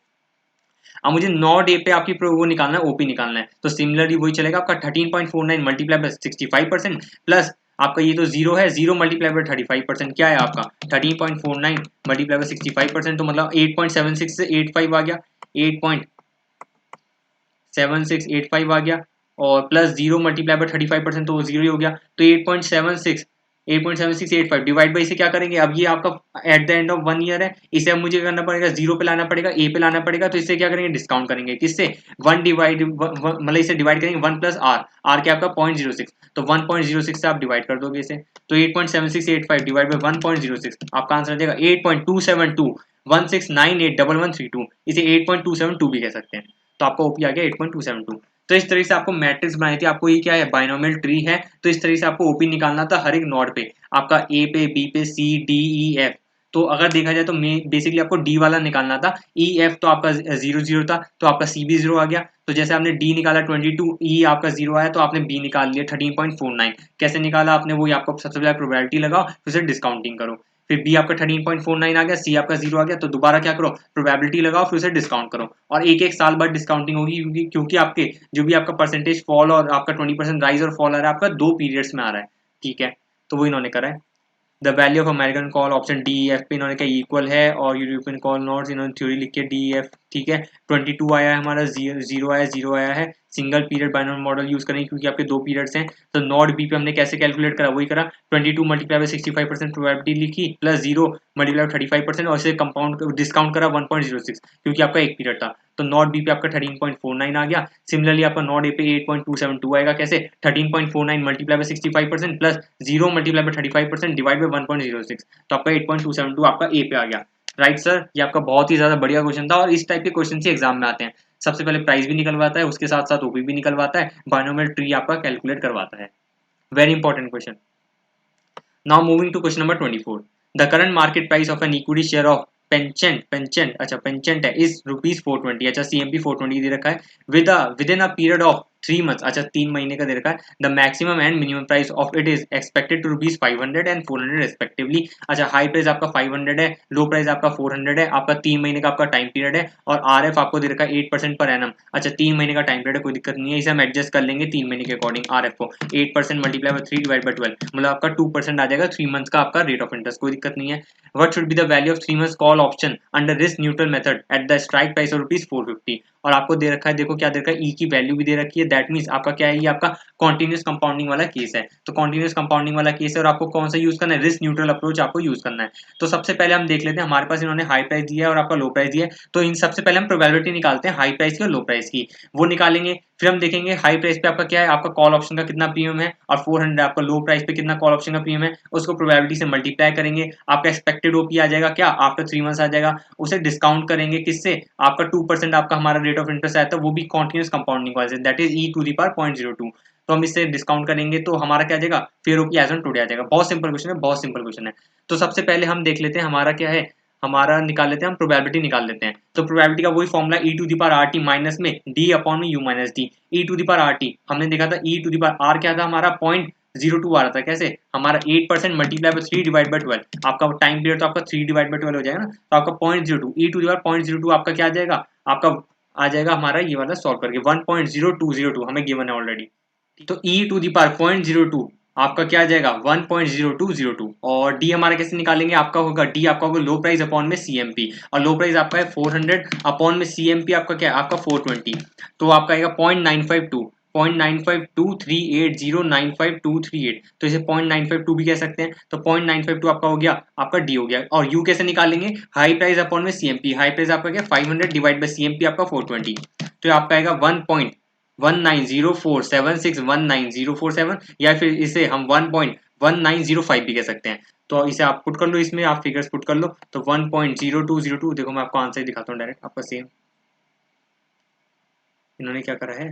अब मुझे नॉट ए पे आपकी वो निकालना है, ओपी निकालना है, तो सिमिलरली वही चलेगा आपका 13.49 मल्टीप्लाई बाय 65% प्लस आपका ये तो 0 है, 0 मल्टीप्लाई बाय 35% क्या है आपका 13.49 मल्टीप्लाई बाय 65%, तो मतलब 8.76 से 85 आ गया, 8.7685 आ गया, और प्लस 0 मल्टीप्लाई बाय 35% तो वो 0 ही हो गया। तो 8.7685 डिवाइड बाई इसे क्या करेंगे, अब ये आपका eight the end of 1 year है, इसे अब मुझे करना पड़ेगा 0 पे लाना पड़ेगा, ए पे लाना पड़ेगा, तो इससे क्या करेंगे डिस्काउंट करेंगे, किससे 1 डिवाइड मतलब इसे डिवाइड करेंगे 1 प्लस आर, आर क्या आपका 0.06, तो 1.06 से आप डिवाइड कर दोगे इसे, तो 8.7685 डिवाइड बाई 1.06 आपका आंसर आ जाएगा 8.272 16981132, इसे 8.272 भी कह सकते हैं। तो आपका ओपी आ गया 8.272। तो इस तरह से आपको मैट्रिक्स बनाई थी, आपको ये क्या है बाइनोमियल ट्री है, तो इस तरह से आपको ओपी निकालना था हर एक नोड पे, आपका ए पे बी पे सी डी ई एफ। तो अगर देखा जाए तो बेसिकली आपको डी वाला निकालना था, ई एफ तो आपका 0 0 था, तो आपका सी भी 0 आ गया। तो जैसे आपने डी निकाला 22, ई आपका 0 आया, तो आपने बी निकाल लिया 13.49। कैसे निकाला आपने, वही आपको सबसे पहले प्रोबेबिलिटी लगाओ, फिर उसे डिस्काउंटिंग करो, फिर बी आपका 13.49 आ गया, सी आपका 0 आ गया, तो दोबारा क्या करो प्रोबेबिलिटी लगाओ, फिर उसे डिस्काउंट करो, और एक एक साल बाद डिस्काउंटिंग होगी, क्योंकि आपके जो भी आपका परसेंटेज फॉल और आपका 20% राइज और फॉल आ रहा है आपका 2 पीरियड्स में आ रहा है, ठीक है। तो वो इन्होंने करा है। The value of American call option D F पे इन्होंने क्या इक्वल है, और यूरोपियन कॉल नॉट्स इन्होंने थ्योरी लिख के डी एफ, ठीक है। 22 आया है हमारा, 0 आया, 0 आया है। Single period binomial model use करेंगे क्योंकि आपके 2 पीरियड्स हैं। तो नॉट बी पे हमने कैसे कैलकुलेट करा, वही करा 22 मल्टीप्लाई बाय 65% प्रोबेबिलिटी लिखी, प्लस 0 मल्टीप्लाई 35%, और इसे कंपाउंड डिस्काउंट करा 1.06 क्योंकि आपका एक पीरियड था। तो नॉट बी पे आपका 13.49 आ गया। सिमिलरली आपका नॉट ए पे 8.272 आएगा, कैसे 13.49 multiply by 65% plus 0 multiply by 35% divide by 1.06, तो आपका 8.272 आपका ए पे आ गया। राइट सर, ये आपका बहुत ही ज्यादा बढ़िया क्वेश्चन था, और इस टाइप के क्वेश्चन ही एग्जाम में आते हैं। सबसे पहले प्राइस भी निकलवाता है, उसके साथ साथ ओपी भी निकलवाता है, बाइनोमियल ट्री आपका कैलकुलेट करवाता है। Very important question. Now moving to question number 24. The current market price of an equity share of पेंचेंट अच्छा पेंचेंट है इस ₹420 अच्छा CMP 420 दे रखा है within a period of 3 months अच्छा 3 महीने का दे रखा है the maximum and minimum price of it is expected to ₹500 and 400 respectively अच्छा हाई प्राइस आपका 500 है लो प्राइस आपका 400 है आपका 3 महीने का आपका टाइम पीरियड है और RF आपको दे रखा है 8% पर एनम अच्छा 3 महीने का टाइम पीरियड है कोई दिक्कत नहीं है इसे हम एडजस्ट कर लेंगे 3 महीने के अकॉर्डिंग RF को 8% मल्टीप्लाई बाय 3 डिवाइड बाय 12 मतलब आपका 2% आ जाएगा 3 months का आपका रेट ऑफ इंटरेस्ट कोई दिक्कत नहीं है What should be the value of 3 months call option under risk neutral method at the strike price of ₹450 और आपको दे रखा है देखो क्या दे रखा है ई की वैल्यू भी दे रखी है दैट मीन्स आपका क्या है ये आपका कॉन्टिन्यूस कंपाउंडिंग वाला केस है तो कॉन्टिन्यूस कंपाउंडिंग वाला केस है और आपको कौन सा यूज करना है रिस्क न्यूट्रल अप्रोच आपको यूज करना है तो सबसे पहले हम देख लेते हैं हमारे पास इन्होंने हाई प्राइस दिया है और आपका लो प्राइस दिया है तो इन सबसे पहले हम प्रोबेबिलिटी निकालते हैं हाई प्राइस की और लो प्राइस की वो निकालेंगे फिर हम देखेंगे हाई प्राइस पे आपका क्या है आपका कॉल ऑप्शन का कितना प्रीमियम है और 400 आपका लो प्राइस पे कितना कॉल ऑप्शन का प्रीमियम है उसको प्रोबेबिलिटी से मल्टीप्लाई करेंगे आपका एक्सपेक्टेड ओपी आ जाएगा क्या आफ्टर 3 months आ जाएगा उसे डिस्काउंट करेंगे किससे आपका 2% आपका हमारा रेट ऑफ इंटरेस्ट आया था वो भी कॉन्टिन्यूस कंपाउंडिंग वाले दैट इज e⁻.02 तो हम इससे डिस्काउंट करेंगे तो हमारा क्या आ जाएगा fair OP as on today आ जाएगा बहुत सिंपल क्वेश्चन है बहुत सिंपल क्वेश्चन है तो सबसे पहले हम देख लेते हैं हमारा क्या है हमारा निकाल लेते हैं हम प्रोबेबिलिटी निकाल लेते हैं तो प्रोबेबिलिटी का वही फॉर्मूला e⁻rt माइनस में d अपॉन में u माइनस डी e⁻rt हमने देखा था e⁻r क्या था हमारा 0.02 आ रहा था कैसे हमारा 8% मल्टीप्लाई बाय 3 डिवाइड बाय 12 आपका टाइम पीरियड तो आपका 3 डिवाइड बाय 12 हो जाएगा ना तो आपका 0.02 e⁻0.02 आपका क्या आ जाएगा आपका आ जाएगा हमारा ये वाला सॉल्व करके 1.0202 हमें गिवन है ऑलरेडी तो e⁻0.02 आपका क्या आ जाएगा 1.0202 और d हमारा कैसे निकालेंगे आपका होगा d आपका होगा लो प्राइस अपॉन में CMP और लो प्राइस आपका है 400 अपॉन में CMP आपका क्या है आपका 420 तो आपका आएगा 0.95238095,238 तो इसे 0.952 भी कह सकते हैं तो 0.952 आपका हो गया आपका डी हो गया और यू कैसे निकालेंगे हाई प्राइस अपॉन में CMP हाई प्राइस आपका क्या 500 डिवाइड बाय CMP आपका 420 तो आपका आएगा 1.1904761947 या फिर इसे हम 1.1905 भी कह सकते हैं तो इसे आप पुट कर लो इसमें आप फिगर्स पुट कर लो तो 1.0202 देखो मैं आपको आंसर दिखाता हूँ डायरेक्ट आपका सेम इन्होंने क्या करा है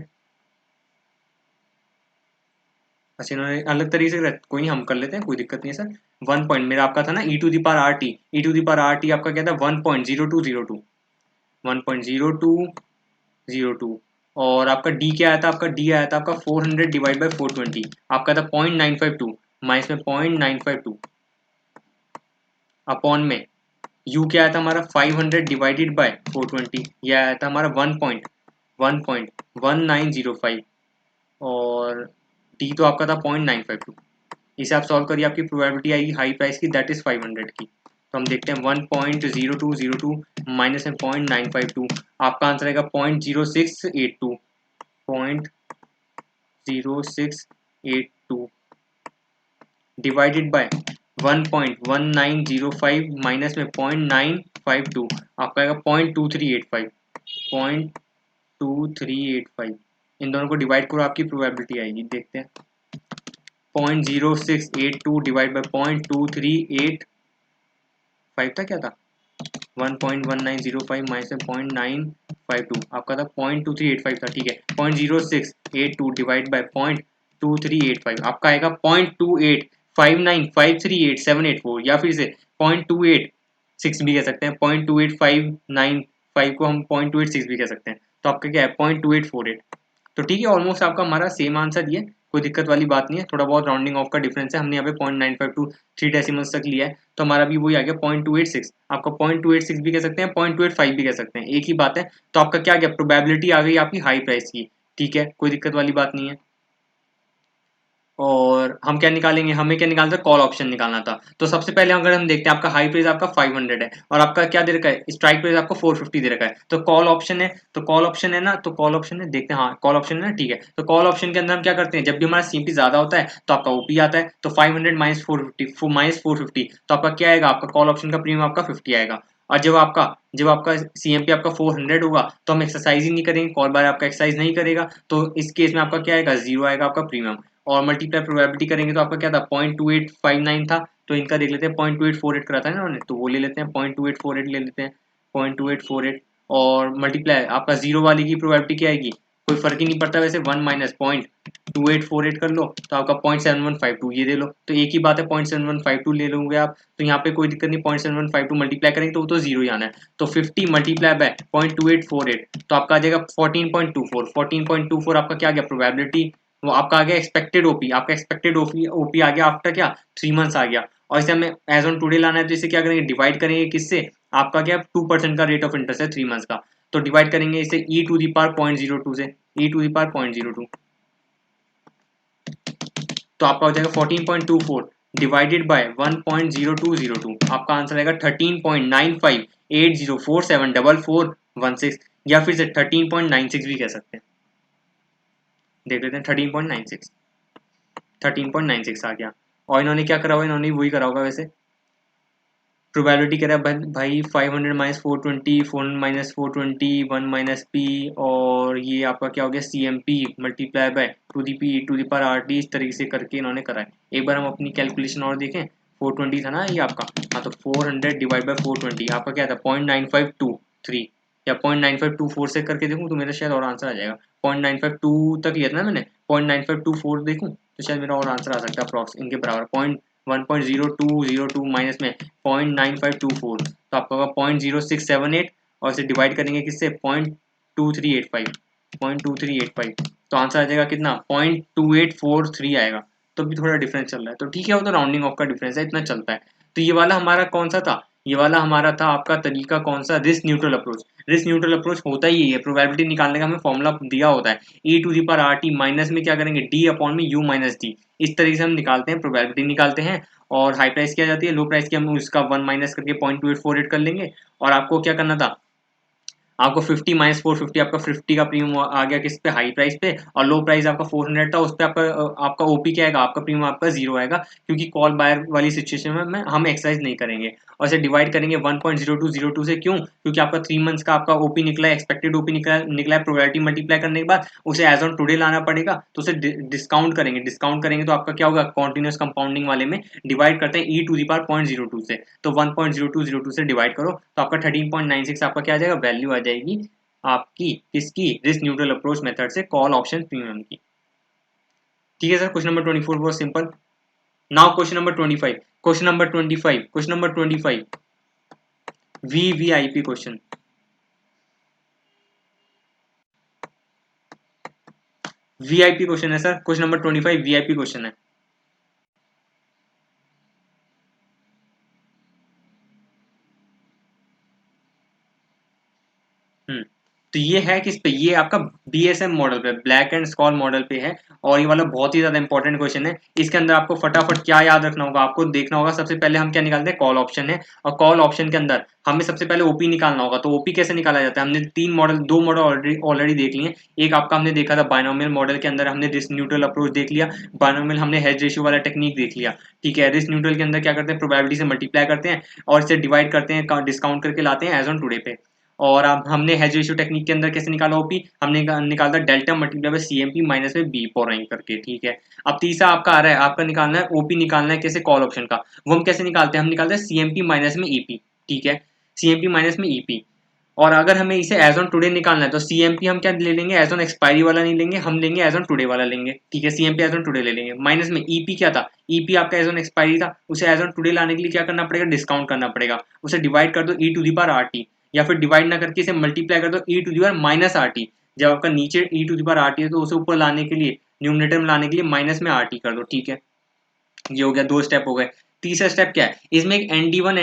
अच्छा इन्होंने अलग तरीके से कोई नहीं हम कर लेते हैं कोई दिक्कत नहीं है सर 1 पॉइंट मेरा आपका था ना e⁻rt आपका क्या था 1.0202 1.0202 और आपका डी क्या आया था आपका डी आया था आपका 400 डिवाइड बाय 420 आपका था 0.952 माइनस में 0.952 अपॉन में यू क्या आया था हमारा 500 डिवाइडेड बाय 420 यह आया था हमारा 1.1905 और डी तो आपका था 0.952 इसे आप सॉल्व करिए आपकी प्रोबेबिलिटी आएगी हाई प्राइस की दैट इज 500 की तो हम देखते हैं 1.0202 माइनस में 0.952 आपका आंसर आएगा 0.0682 0.0682 डिवाइडेड बाय 1.1905 माइनस में 0.952 आपका आएगा 0.2385 0.2385 इन दोनों को डिवाइड करो आपकी प्रोबेबिलिटी आएगी देखते हैं 0.0682 डिवाइड बाय 0.2385 था क्या था 1.1905 माइनस में 0.952 आपका था 0.2385 था ठीक है 0.0682 डिवाइड बाय 0.2385 आपका आएगा 0.2859538784 या फिर से 0.286 भी कह सकते हैं 0.28595 को हम 0.286 भी कह सकते हैं तो आपका क्या है 0.2848 तो ठीक है ऑलमोस्ट आपका हमारा सेम आंसर ये कोई दिक्कत वाली बात नहीं है थोड़ा बहुत राउंडिंग ऑफ का डिफरेंस है हमने यहाँ पे 0.952 3 डेसिमल्स तक लिया है तो हमारा भी वही आ गया 0.286 आपका 0.286 भी कह सकते हैं 0.285 भी कह सकते हैं एक ही बात है तो आपका क्या गया प्रोबेबिलिटी आ गई आपकी हाई प्राइस की ठीक है कोई दिक्कत वाली बात नहीं है और हम क्या निकालेंगे हमें क्या निकालना था कॉल ऑप्शन निकालना था तो सबसे पहले अगर हम देखते हैं आपका हाई प्राइस आपका 500 है और आपका क्या दे रखा है स्ट्राइक प्राइस आपको 450 दे रखा है तो कॉल ऑप्शन है तो कॉल ऑप्शन है ना तो कॉल ऑप्शन है देखते हैं हाँ कॉल ऑप्शन है ना ठीक है तो कॉल ऑप्शन के अंदर हम क्या करते हैं जब भी हमारा CMP ज्यादा होता है तो आपका ओपी आता है तो 500 माइनस 450 तो आपका क्या आएगा आपका कॉल ऑप्शन का प्रीमियम आपका 50 आएगा और जब आपका CMP आपका 400 होगा तो हम एक्सरसाइज ही नहीं करेंगे कॉल बार आपका एक्सरसाइज नहीं करेगा तो इस केस में आपका क्या आएगा 0 आएगा आपका प्रीमियम और मल्टीप्लाई प्रोबेबिलिटी करेंगे तो आपका क्या था 0.2859 था तो इनका देख लेते हैं 0.2848 करा था ना उन्होंने तो वो ले लेते हैं 0.2848 ले लेते हैं 0.2848 और मल्टीप्लाई आपका 0 वाली की प्रोबेबिलिटी क्या आएगी कोई फर्क ही नहीं पड़ता वैसे। 1 माइनस 0.2848 कर लो तो आपका 0.7152 ये दे लो, तो एक ही बात है 0.7152 ले लोगे आप, तो यहाँ पे कोई दिक्कत नहीं। 0.7152 मल्टीप्लाई करेंगे तो वो तो जीरो ही आना है, तो 50 मल्टीप्लाई बाय 0.2848 तो आपका आ जाएगा 14.24। 14.24 आपका क्या आ गया, प्रोबेबिलिटी, वो आपका आ गया एक्सपेक्टेड ओपी, आपका एक्सपेक्टेड ओपी आ गया आफ्टर क्या 3 मंथ्स आ गया। और इसे हमें एज ऑन टुडे लाना है तो इसे क्या करेंगे, डिवाइड करेंगे किससे, आपका क्या 2% का रेट ऑफ इंटरेस्ट है 3 मंथ्स का, तो डिवाइड करेंगे इसे e टू दी पावर 0.02 से, e टू दी पावर 0.02, तो आपका हो जाएगा 14.24 डिवाइडेड बाय 1.0202, आपका आंसर आएगा 13.9580474416, या फिर से 13.96 भी कह सकते हैं। देख लेते हैं 13.96 आ गया। और इन्होंने क्या करा हुआ, इन्होंने वही करा होगा वैसे, प्रोबेबिलिटी कह रहा है भाई 500 माइनस 420, 400 माइनस 420, 1 माइनस पी, और ये आपका क्या हो गया C M P multiply by to the P to the power R T, इस तरीके से करके इन्होंने करा है। एक बार हम अपनी कैलकुलेशन और देखें, 420 था ना ये आपका, हाँ तो 400 डिवाइड बाय 420 आपका क्या था 0.9523, या 0.9524 से करके देखूँ तो मेरा शायद और आंसर आ जाएगा। 0.952 तक लिया था ना मैंने, 0.9524 देखूँ तो शायद मेरा और आंसर आ सकता है अप्रॉक्स इनके बराबर। 1.0202 माइनस में 0.9524 तो आपका होगा 0.0678, और इसे डिवाइड करेंगे किससे 0.2385 तो आंसर आ जाएगा कितना 0.2843 आएगा। तो भी थोड़ा डिफरेंस चल रहा है, तो ठीक है वो तो राउंडिंग ऑफ का डिफरेंस है, इतना चलता है। तो ये वाला हमारा कौन सा था, ये वाला हमारा था आपका तरीका कौन सा, risk neutral approach. Risk neutral approach होता ही है, प्रोबेबिलिटी निकालने का हमें फॉर्मूला दिया होता है, e to the power R T minus में क्या करेंगे d अपॉन में u माइनस डी, इस तरीके से हम निकालते हैं, प्रोबेबिलिटी निकालते हैं। और हाई प्राइस की आ जाती है, लो प्राइस की हम उसका 1 माइनस करके 0.2848 कर लेंगे। और आपको क्या करना था, आपको 50 माइनस 450 आपका 50 का प्रीमियम आ गया किस पे, हाई प्राइस पे, और लो प्राइस आपका 400 था, उस पे आपका ओपी क्या आएगा, आपका प्रीमियम आपका जीरो आएगा, क्योंकि कॉल बायर वाली सिचुएशन में हम एक्सरसाइज नहीं करेंगे। और इसे डिवाइड करेंगे 1.0202 से, क्यों, क्योंकि आपका 3 मंथ्स का आपका ओपी निकला है, एक्सपेक्टेड ओपी निकला है, प्रोबेबिलिटी मल्टीप्लाई करने के बाद उसे एज ऑन टुडे लाना पड़ेगा, तो उसे डिस्काउंट करेंगे, डिस्काउंट करेंगे तो आपका क्या होगा, कॉन्टिन्यूस कंपाउंडिंग वाले में डिवाइड करते हैं e टू दी पावर 0.02 से, तो 1.0202 से डिवाइड करो तो आपका 13.96 आपका क्या आ जाएगा, वैल्यू आ जाएगी आपकी किसकी, रिस्क न्यूट्रल अप्रोच मेथड से कॉल ऑप्शन प्रीमियम की। ठीक है सर, क्वेश्चन नंबर 24 बहुत simple. Now question number 25, question number 25 VVIP question, VIP question है sir, question number 25 VIP question है। तो ये है किस पे, ये आपका बीएसएम मॉडल पे, ब्लैक एंड स्कॉल मॉडल पे है, और ये वाला बहुत ही ज्यादा इंपॉर्टेंट क्वेश्चन है। इसके अंदर आपको फटाफट क्या याद रखना होगा, आपको देखना होगा सबसे पहले हम क्या निकालते हैं, कॉल ऑप्शन है, और कॉल ऑप्शन के अंदर हमें सबसे पहले ओपी निकालना होगा। तो ओपी कैसे निकाला जाता है, हमने दो मॉडल ऑलरेडी देख लिए। एक आपका हमने देखा था बायनोमियल मॉडल के अंदर, हमने रिस्क न्यूट्रल अप्रोच देख लिया, बायनोमियल हमने हेज रेशियो वाला टेक्निक देख लिया। ठीक है, रिस्क न्यूट्रल के अंदर क्या करते हैं, प्रोबेबिलिटी से मल्टीप्लाई करते हैं और इसे डिवाइड करते हैं, डिस्काउंट करके लाते हैं एज ऑन टुडे पे। और अब हमने हेज रेशियो टेक्निक के अंदर कैसे निकाला ओपी, हमने निकाला delta multiply by CMP minus में बी फॉर रैंक करके। ठीक है, अब तीसरा आपका आ रहा है, आपका निकालना है ओपी, निकालना है कैसे, कॉल ऑप्शन का। वो हम कैसे निकालते हैं, हम निकालते हैं सीएमपी माइनस में ईपी। ठीक है, सीएमपी माइनस में ईपी। और अगर हमें इसे एज ऑन टुडे निकालना है तो सीएमपी हम क्या ले लेंगे, एज ऑन एक्सपायरी वाला नहीं लेंगे, हम लेंगे एज ऑन टुडे वाला लेंगे। ठीक है, सीएमपी एज ऑन टुडे ले लेंगे, माइनस में ईपी क्या था, ईपी आपका एज ऑन एक्सपायरी था, उसे एज ऑन टुडे लाने के लिए क्या करना पड़ेगा, डिस्काउंट करना पड़ेगा, उसे डिवाइड कर दो e to the power RT, या फिर डिवाइड ना करके इसे मल्टीप्लाई कर दो e to the power minus RT. जब आपका नीचे e to the power RT है तो उसे ऊपर लाने के लिए, न्यूमरेटर में लाने के लिए माइनस में आरटी कर दो। ठीक है, ये हो गया, दो स्टेप हो गए। तीसरा स्टेप क्या है, इसमें एक ND1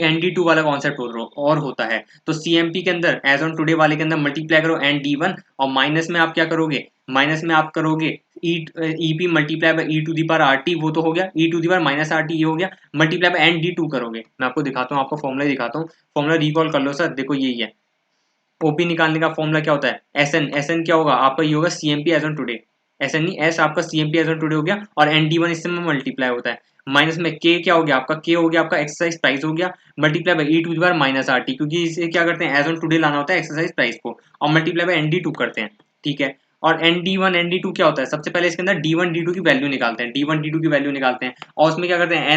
ND2 वाला कॉन्सेप्ट और होता है। तो CMP के अंदर एज ऑन टुडे वाले के अंदर मल्टीप्लाई करो ND1, और माइनस में आप क्या करोगे, माइनस में आप करोगे EP multiply by E to the power RT, वो तो हो गया, e to the power minus RT ये हो गया, मल्टीप्लाई बाय ND2 करोगे। मैं आपको दिखाता हूँ, आपको फॉर्मूला दिखाता हूँ, फॉर्मूला रिकॉल कर लो सर, देखो यही है। ओपी निकालने का फॉर्मूला क्या होता है, एसएन क्या होगा आपका, ये होगा CMP as on today, SN नहीं एस आपका सीएमपी एज ऑन टुडे हो गया, और ND1 इससे में मल्टीप्लाई होता है, माइनस में के क्या हो गया आपका, के हो गया आपका एक्सरसाइज प्राइस हो गया, multiply by E to the power minus RT, क्योंकि इसे क्या करते हैं एज ऑन टुडे लाना होता है एक्सरसाइज प्राइस को, और मल्टीप्लाई बाय ND2 करते हैं। ठीक है, और ND1 ND2 क्या होता है, सबसे पहले इसके अंदर D1 D2 की वैल्यू निकालते हैं, D1 D2 की वैल्यू निकालते हैं, और उसमें क्या करते हैं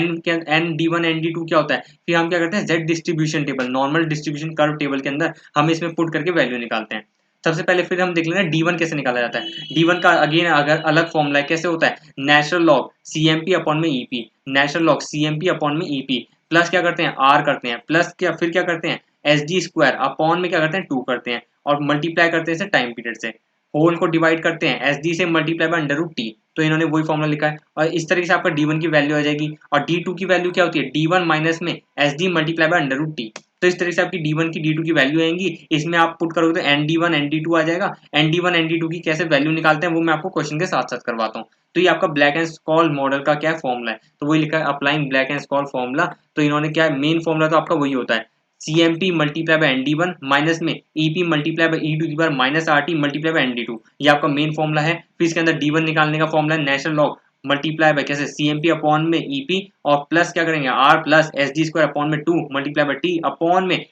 एन D1 ND2 क्या होता है, फिर हम क्या करते हैं Z distribution table, normal distribution curve table के अंदर हम इसमें पुट करके वैल्यू निकालते हैं। सबसे पहले फिर हम देख लेना D1 कैसे निकाला जाता है। D1 का अगेन अगर अलग फॉर्मूला है, कैसे होता है, नेचुरल लॉग CMP अपॉन में EP, natural log CMP upon में EP प्लस क्या करते हैं R करते हैं, प्लस क्या फिर क्या करते हैं SG स्क्वायर अपॉन में क्या करते हैं 2 करते हैं और मल्टीप्लाई करते हैं इसे टाइम पीरियड से, होल को डिवाइड करते हैं SG से multiply by under root T। तो इन्होंने वही फॉर्मूला लिखा है और इस तरीके से आपका D1 की वैल्यू आ जाएगी और D2 की वैल्यू क्या होती है, D1 माइनस में SG multiply by under root T। तो इस तरह से आपकी D1 की D2 की वैल्यू आएंगी, इसमें आप पुट करोगे तो ND1 ND2 आ जाएगा। ND1 ND2 की कैसे वैल्यू निकालते हैं वो मैं आपको क्वेश्चन के साथ साथ करवाता हूँ। तो ये आपका ब्लैक एंड स्कॉल मॉडल का क्या फॉर्मूला है, तो वही लिखा है अप्लाइंग ब्लैक एंड स्कॉल फॉर्मूला। तो इन्होंने क्या है, मेन फॉर्मूला तो आपका वही होता है CMP multiply by ND1 minus में EP multiply by E to the power minus RT multiply by ND2, ये आपका मेन फॉर्मूला है। फिर इसके अंदर D1 निकालने का फॉर्मूला है नेचुरल लॉग मल्टीप्लाई बाय कैसे CMP अपॉन में EP और प्लस क्या करेंगे R plus SG square upon में 2 मल्टीप्लाई बाय T अपॉन में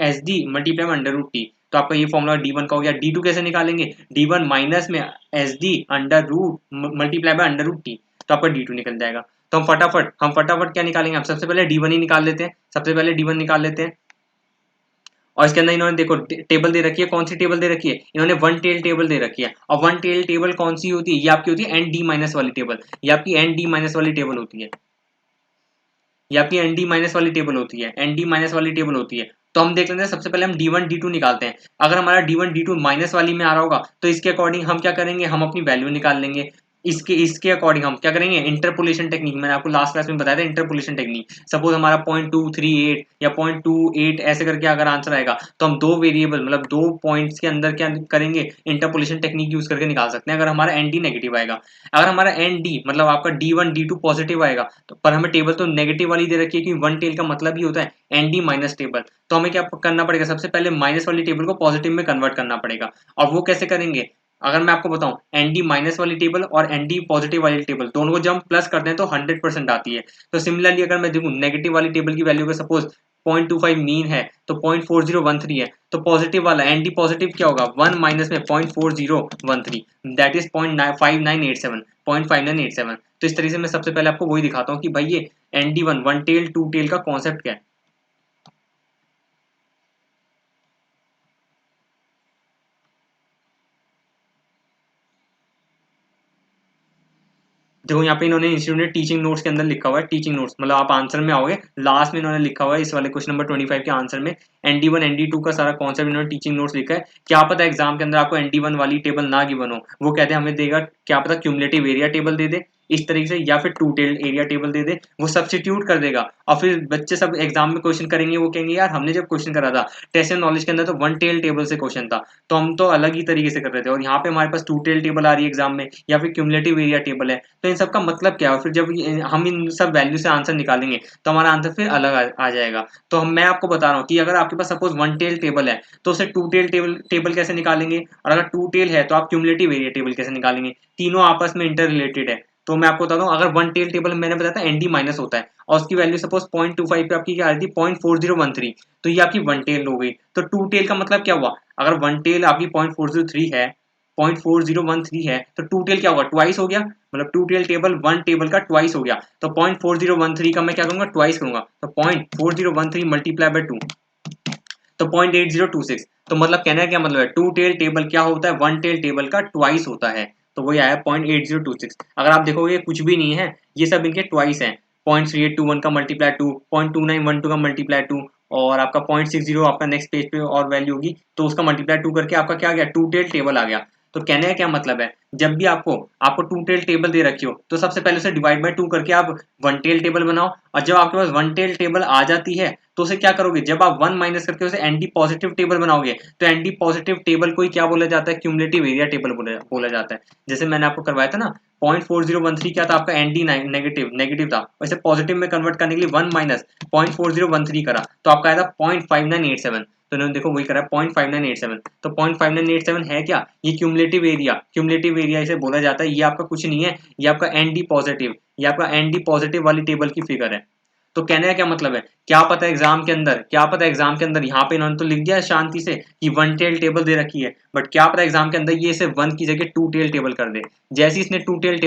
SG multiply by under root T। तो आपका ये फॉर्मूला D1 का हो गया। D2 कैसे निकालेंगे, D1 माइनस में SG under root multiply by under root T, तो आपका D2 निकल जाएगा। तो हम फटाफट क्या निकालेंगे, आप सबसे पहले D1 ही निकाल लेते हैं, सबसे पहले D1 निकाल लेते हैं। और इसके अंदर इन्होंने देखो टेबल दे रखी है, कौन सी टेबल दे रखी है, इन्होंने वन टेल टेबल दे रखी है। और वन टेल टेबल कौन सी होती है, ये आपकी होती है एन डी माइनस वाली टेबल, ये आपकी एन डी माइनस वाली टेबल होती है, ये आपकी एन डी माइनस वाली टेबल होती है, एन डी माइनस वाली टेबल होती है। तो हम देख लेते हैं, सबसे पहले हम D1 D2 निकालते हैं। अगर हमारा D1 D2 माइनस वाली में आ रहा होगा तो इसके अकॉर्डिंग हम क्या करेंगे, हम अपनी वैल्यू निकाल लेंगे। इसके अकॉर्डिंग हम क्या करेंगे, इंटरपोलेशन टेक्निक, मैंने आपको लास्ट क्लास में बताया था इंटरपोलेशन टेक्निक। सपोज हमारा 0.238 या 0.28 ऐसे करके अगर आंसर आएगा तो हम दो वेरिएबल मतलब दो पॉइंट्स के अंदर क्या करेंगे, इंटरपोलेशन टेक्निक यूज करके निकाल सकते हैं अगर हमारा एन डी नेगेटिव आएगा। अगर हमारा एन डी मतलब आपका D1 D2 पॉजिटिव आएगा तो पर हमें टेबल तो नेगेटिव वाली दे रखी है, क्योंकि वन टेल का मतलब ही होता है एन डी माइनस टेबल। तो हमें क्या करना पड़ेगा, सबसे पहले माइनस वाली टेबल को पॉजिटिव में कन्वर्ट करना पड़ेगा। और वो कैसे करेंगे, अगर मैं आपको बताऊं एन डी माइनस वाली टेबल और एन डी पॉजिटिव वाली टेबल दोनों को जब हम प्लस करते हैं तो 100% आती है। तो सिमिलरली अगर मैं देखूं नेगेटिव वाली टेबल की वैल्यू को सपोज 0.25 मीन है तो 0.4013 है, तो पॉजिटिव वाला एन डी पॉजिटिव क्या होगा 1 माइनस में 0.4013, दैट इज 0.5987। तो इस तरीके से मैं सबसे पहले आपको वही दिखाता हूँ कि भाई ये N D one tail two tail का कॉन्सेप्ट क्या है। देखो यहाँ पे इन्होंने इंस्टीट्यूट ने टीचिंग नोट्स के अंदर लिखा हुआ है, टीचिंग नोट्स मतलब आप आंसर में आओगे लास्ट में इन्होंने लिखा हुआ है इस वाले क्वेश्चन नंबर 25 के आंसर में ND1 ND2 का सारा कॉन्सेप्ट इन्होंने टीचिंग नोट्स लिखा है। क्या पता एग्जाम के अंदर आपको ND1 वाली टेबल ना गिवन हो, वो कहते हैं हमें देगा क्या पता क्यूमुलेटिव एरिया टेबल दे दे इस तरीके से, या फिर टू टेल्ड एरिया टेबल दे दे, वो सब्स्टिट्यूट कर देगा। और फिर बच्चे सब एग्जाम में क्वेश्चन करेंगे, वो कहेंगे यार हमने जब क्वेश्चन करा था टेस्ट एंड नॉलेज के अंदर तो वन टेल टेबल से क्वेश्चन था, तो हम तो अलग ही तरीके से कर रहे थे, और यहाँ पे हमारे पास टू टेल टेबल आ रही है एग्जाम में, या फिर क्यूमुलेटिव एरिया टेबल है। तो इन सब का मतलब क्या है, फिर जब हम इन सब वैल्यू से आंसर निकालेंगे तो हमारा आंसर फिर अलग आ जाएगा। तो मैं आपको बता रहा हूँ कि अगर आपके पास सपोज वन टेल टेबल है तो उसे टू टेल टेबल कैसे निकालेंगे, और अगर टू टेल है तो आप क्यूमुलेटिव एरिया टेबल कैसे निकालेंगे, तीनों आपस में इंटर रिलेटेड है। तो मैं आपको बताता हूँ, अगर वन टेल टेबल मैंने बताया था एनडी माइनस होता है और उसकी वैल्यू सपोज 0.25 पे आपकी क्या आ रही थी 0.4013, तो ये आपकी वन टेल हो गई। तो टू टेल का मतलब क्या हुआ, अगर वन टेल आपकी 0.403 है 0.4013 है तो टू टेल क्या होगा ट्वाइस हो गया, मतलब two tail table one table का ट्वाइस हो गया। तो 0.4013 का मैं क्या करूंगा ट्वाइस करूंगा, तो 0.4013 मल्टीप्लाई बाय 2 तो 0.8026। तो मतलब कहने का क्या मतलब है, टू टेल टेबल क्या होता है वन टेल टेबल का ट्वाइस होता है। तो वही आया 0.8026। अगर आप देखोगे कुछ भी नहीं है, ये सब इनके ट्वाइस है। 0.3821 का मल्टीप्लाई 2, 0.2912 का मल्टीप्लाई 2, और आपका 0.60 आपका नेक्स्ट पेज पे और वैल्यू होगी तो उसका मल्टीप्लाई 2 करके आपका क्या आ गया टू टेल टेबल आ गया। तो कहने का क्या मतलब है, जब भी आपको टू टेल टेबल दे रखी हो तो सबसे पहले उसे डिवाइड बाय 2 करके आप वन टेल टेबल बनाओ, और जब आपके पास वन टेल टेबल आ जाती है तो उसे क्या करोगे, जब आप वन माइनस करके उसे एनडी पॉजिटिव टेबल बनाओगे तो एनडी पॉजिटिव टेबल को ही क्या बोला जाता है, क्यूमुलेटिव एरिया टेबल बोला जाता है। जैसे मैंने आपको करवाया था ना 0.4013 क्या था आपका एनडी नेगेटिव नेगेटिव था, वैसे पॉजिटिव में कन्वर्ट करने के लिए 1 माइनस 0.4013 करा तो आपका आया था 0.5987। तो इन्होंने देखो वही करा 0.5987। तो 0.5987 है क्या, ये क्यूमुलेटिव एरिया इसे बोला जाता है। ये आपका कुछ नहीं है, ये आपका एनडी पॉजिटिव, ये आपका एनडी पॉजिटिव वाली टेबल की फिगर है। तो कहने का क्या मतलब है, क्या पता एग्जाम के अंदर यहाँ पे इन्होंने तो लिख दिया शांति से कि वन टेल टेबल दे रखी है, बट क्या पता एग्जाम के अंदर ये इसे वन की जगह टू टेल टेबल कर दे। जैसे इसने टू टेल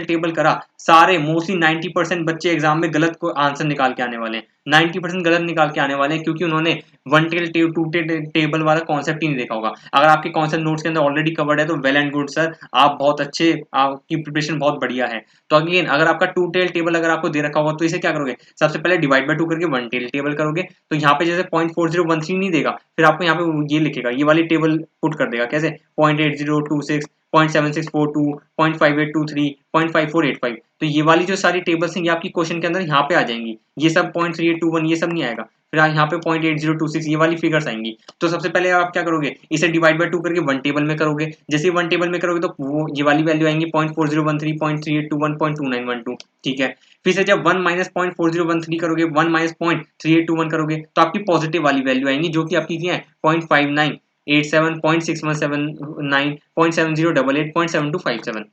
टेबल करा, सारे मोस्टली 90% बच्चे एग्जाम में गलत को आंसर निकाल के आने वाले हैं, 90% गलत निकाल के आने वाले हैं, क्योंकि उन्होंने one tail two tail table वाला कॉन्सेप्ट ही नहीं देखा होगा। अगर आपके कॉन्सेप्ट नोट्स के अंदर ऑलरेडी कवर्ड है तो वेल एंड गुड सर, आप बहुत अच्छे, आपकी प्रिपरेशन बहुत बढ़िया है। तो अगेन अगर आपका टू टेल टेबल अगर आपको दे रखा होगा तो इसे क्या करोगे, सबसे पहले डिवाइड बाय टू करके वन टेल टेबल करोगे। तो यहाँ पे जैसे 0.4013 नहीं देगा, फिर आपको यहाँ पे ये लिखेगा, ये वाली टेबल पुट कर देगा, कैसे 0.8026, 0.7642, 0.5823, 0.5485। तो ये वाली जो सारी टेबल्स हैं ये आपकी क्वेश्चन के अंदर यहाँ पे आ जाएंगी, ये सब 0.3821 ये सब नहीं आएगा। फिर यहाँ पे 0.8026 ये वाली फिगर्स आएंगी। तो सबसे पहले आप क्या करोगे, इसे डिवाइड बाय टू करके वन टेबल में करोगे। जैसे वन टेबल में करोगे तो वो ये वाली वैल्यू आएंगी 0.4013, 0.3821, 0.2912, ठीक है। फिर से जब 1 माइनस 0.4013 करोगे, 1 माइनस 0.3821 करोगे तो आपकी पॉजिटिव वाली वैल्यू आएंगी, जो कि आपकी क्या है 0.59, 87, 0.6179, 0.7088, 0.7257।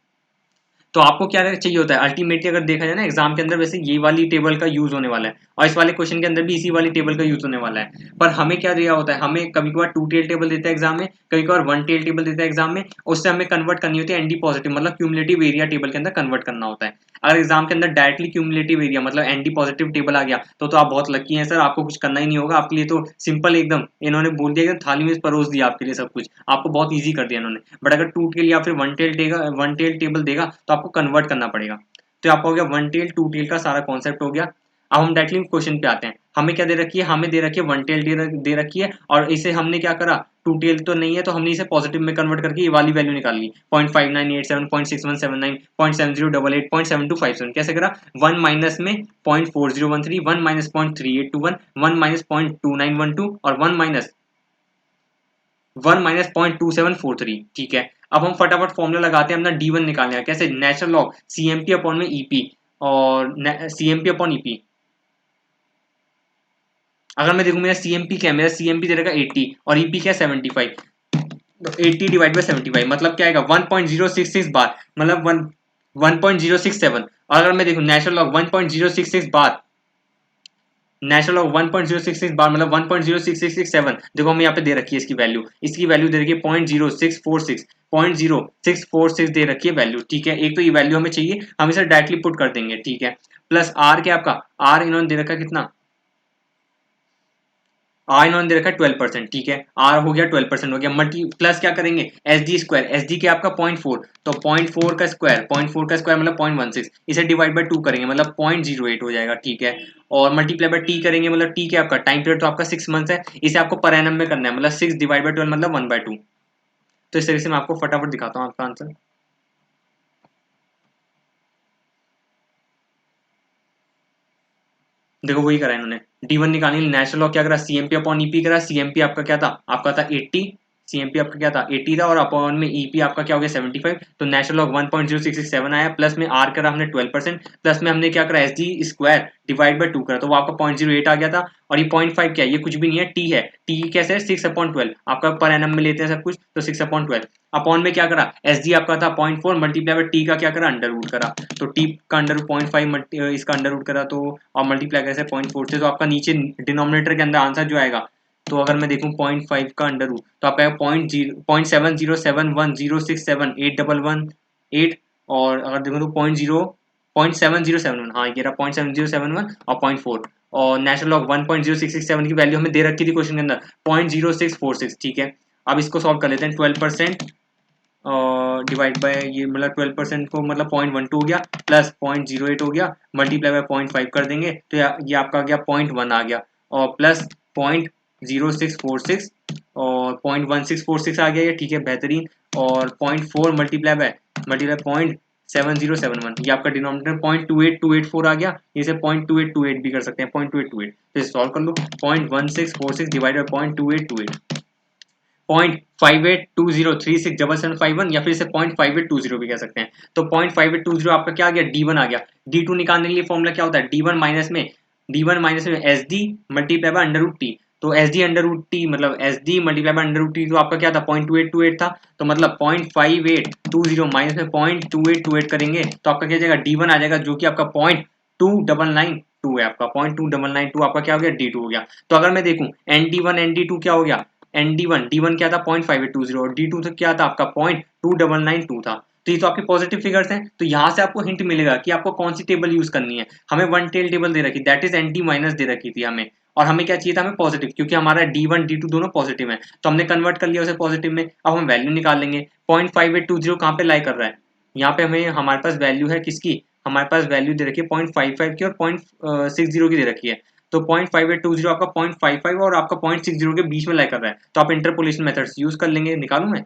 तो आपको क्या चाहिए होता है अल्टीमेटली, अगर देखा जाए ना एग्जाम के अंदर, वैसे ये वाली टेबल का यूज होने वाला है और इस वाले क्वेश्चन के अंदर भी इसी वाली टेबल का यूज होने वाला है। पर हमें क्या दिया होता है, हमें कभी कभार टू टेल टेबल देता है एग्जाम में, कभी कभार वन टेल टेबल देता है एग्जाम में, उससे हमें कन्वर्ट करनी होती है एनडी पॉजिटिव मतलब क्यूमुलेटिव एरिया टेबल के अंदर कन्वर्ट करना होता है। अगर एग्जाम के अंदर डायरेक्टली क्यूमुलेटिव एरिया मतलब एनडी पॉजिटिव टेबल आ गया तो आप बहुत लकी हैं सर, आपको कुछ करना ही नहीं होगा, आपके लिए तो सिंपल एकदम इन्होंने बोल दिया कि थाली में परोस दिया आपके लिए सब कुछ, आपको बहुत ईजी कर दिया इन्होंने। बट अगर टू टेल या फिर वन टेल टेबल देगा तो आपको कन्वर्ट करना पड़ेगा। तो आपका हो गया वन टेल टू टेल का सारा कॉन्सेप्ट हो गया। अब हम डायरेक्टली क्वेश्चन पे आते हैं, हमें क्या दे रखी है, हमें दे रखी है वन टेल दे रखी है, और इसे हमने क्या करा, टू टेल तो नहीं है तो हमने इसे पॉजिटिव में कन्वर्ट करके ये वाली वैल्यू निकाल ली 0.5987, 0.6179, 0.7088, 0.7257। कैसे करा, 1 माइनस में 0.4013, 1 माइनस 0.3821, 1 माइनस 0.2912 और 1 माइनस 0.2743, ठीक है। अब हम फटाफट फॉर्मूला लगाते हैं, अपना D1 निकालने का, कैसे, नेचुरल लॉग CMP अपॉन में EP, और CMP अपॉन EP। अगर मैं देखूं मेरा CMP क्या है, मेरा CMP दे रखा 80 और EP क्या है 75, तो 80 डिवाइड बाई 75 मतलब क्या आएगा 1.066 बार, मतलब 1.067। और अगर मैं देखूं नेचुरल लॉग 1.066 बार, नेचुरल लॉग 1.066 बार मतलब 1.06667। देखो हमें यहाँ पे दे रखी है इसकी वैल्यू, दे रखी है 0.0646 दे रखी है वैल्यू, ठीक है। एक तो ये वैल्यू हमें चाहिए, हम इसे डायरेक्टली पुट कर देंगे, ठीक है। प्लस आर क्या आपका, आर इन्होंने दे रखा कितना, आर इन्होंने दे रखा है 12%, ठीक है। आर हो गया 12% हो गया, मल्टी प्लस क्या करेंगे एसडी स्क्वायर, एसडी क्या आपका 0.4, तो 0.4 का स्क्वायर, 0.4 का स्क्वायर मतलब 0.16, इसे डिवाइड बाय 2 करेंगे मतलब 0.08 हो जाएगा, ठीक है। और मल्टीप्लाई बाय टी करेंगे मतलब टी क्या आपका टाइम पीरियड तो आपका 6 मंथ्स है, इसे आपको पर एनम में करना है, मतलब 6 डिवाइड बाय 12 मतलब 1/2। तो इस तरीके से मैं आपको फटाफट दिखाता हूँ आपका आंसर। देखो वही करा इन्होंने, D1 निकालने नेचुरल लॉग क्या करा, CMP अपॉन EP करा, CMP आपका क्या था, आपका था 80, CMP आपका क्या था 80 था, और अपॉन में EP आपका क्या हो गया 75, तो नेचुरल लॉग 1.0667 आया, प्लस में R करा हमने 12%, प्लस में हमने क्या करा SD स्क्वायर डिवाइड बाय 2 करा, तो वो आपका 0.08 आ गया था। और ये 0.5 क्या है, ये कुछ भी नहीं है, T है, T कैसे है 6/12, आपका पर एनम में लेते हैं सब कुछ, तो 6/12 अपॉन में क्या करा SD आपका था 0.4 मल्टीप्लाई बाय T का क्या करा अंडर रूट करा, तो T का अंडर रूट 0.5 इसका अंडर रूट करा, तो और मल्टीप्लाई कैसे 0.4 से, तो आपका नीचे डिनोमिनेटर के अंदर आंसर जो आएगा, तो अगर मैं देखूं 0.5 का अंडर रूट तो आपका 0.7071067811 और अगर देखूं तो 0.7071, हाँ ये रहा 0.7071 और 0.4, और नेचुरल लॉग 1.0667 की वैल्यू हमें दे रखी थी क्वेश्चन के अंदर 0.0646, ठीक है। अब इसको सॉल्व कर लेते हैं, 12% डिवाइड बाय ये मतलब 12% को मतलब 0.12 हो गया, प्लस 0.08 हो गया, मल्टीप्लाई बाय 0.5 कर देंगे तो ये आपका आ गया 0.1 आ गया, और प्लस 0.0646 और 0.1646 आ गया ये, ठीक है बेहतरीन। और 0.4 मल्टीप्लाई बाय 0.7071, ये आपका डिनोमिनेटर 0.28284 आ गया, इसे 0.2828 भी कर सकते हैं 0.2828, तो इसे सॉल्व कर लो 0.1646 डिवाइड बाय 0.2828 0.582036 या फिर इसे 0.5820 भी कह सकते हैं। तो 0.5820 आपका क्या आ गया D1 आ गया। D2 निकालने के लिए फॉर्मूला क्या होता है, D1 माइनस में SD multiply by under root T, तो SD अंडर रूट टी मतलब SD multiply by under root T, तो आपका क्या था 0.2828 था, तो मतलब 0.5820 माइनस में 0.2828 करेंगे तो आपका क्या जाएगा D1 आ जाएगा, जो कि आपका 299.2 है आपका, 0.2992 आपका क्या हो गया, D2 हो गया। तो अगर मैं देखूं ND1 ND2 क्या हो गया, D1 क्या था 0.5820 और D2 तो क्या था आपका 0.2992 था। तो ये तो आपके पॉजिटिव फिगर्स हैं। तो यहाँ से आपको हिंट मिलेगा कि आपको कौन सी टेबल यूज करनी है। हमें वन टेल टेबल दे रखी, दैट इज ND माइनस दे रखी थी हमें, और हमें क्या चाहिए था, हमें पॉजिटिव, क्योंकि हमारा D1 D2 दोनों पॉजिटिव है, तो हमने कन्वर्ट कर लिया उसे पॉजिटिव में। अब हम वैल्यू निकाल लेंगे। 0.5820 कहाँ पे लाई कर रहा है, यहाँ पे हमें हमारे पास वैल्यू है किसकी, हमारे पास वैल्यू दे रखी है 0.55 की और 0.60 की दे रखी है। तो 0.5820 आपका 0.55 और आपका 0.60 के बीच में लाई कर रहा है, तो आप इंटरपोलेशन मेथड्स यूज कर लेंगे। निकालूं मैं,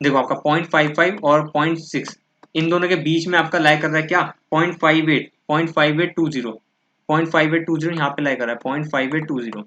देखो आपका 0.55 और 0.6 इन दोनों के बीच में आपका लाई कर रहा है क्या, 0.58 0.5820 यहाँ पे लाई कर रहा है 0.5820।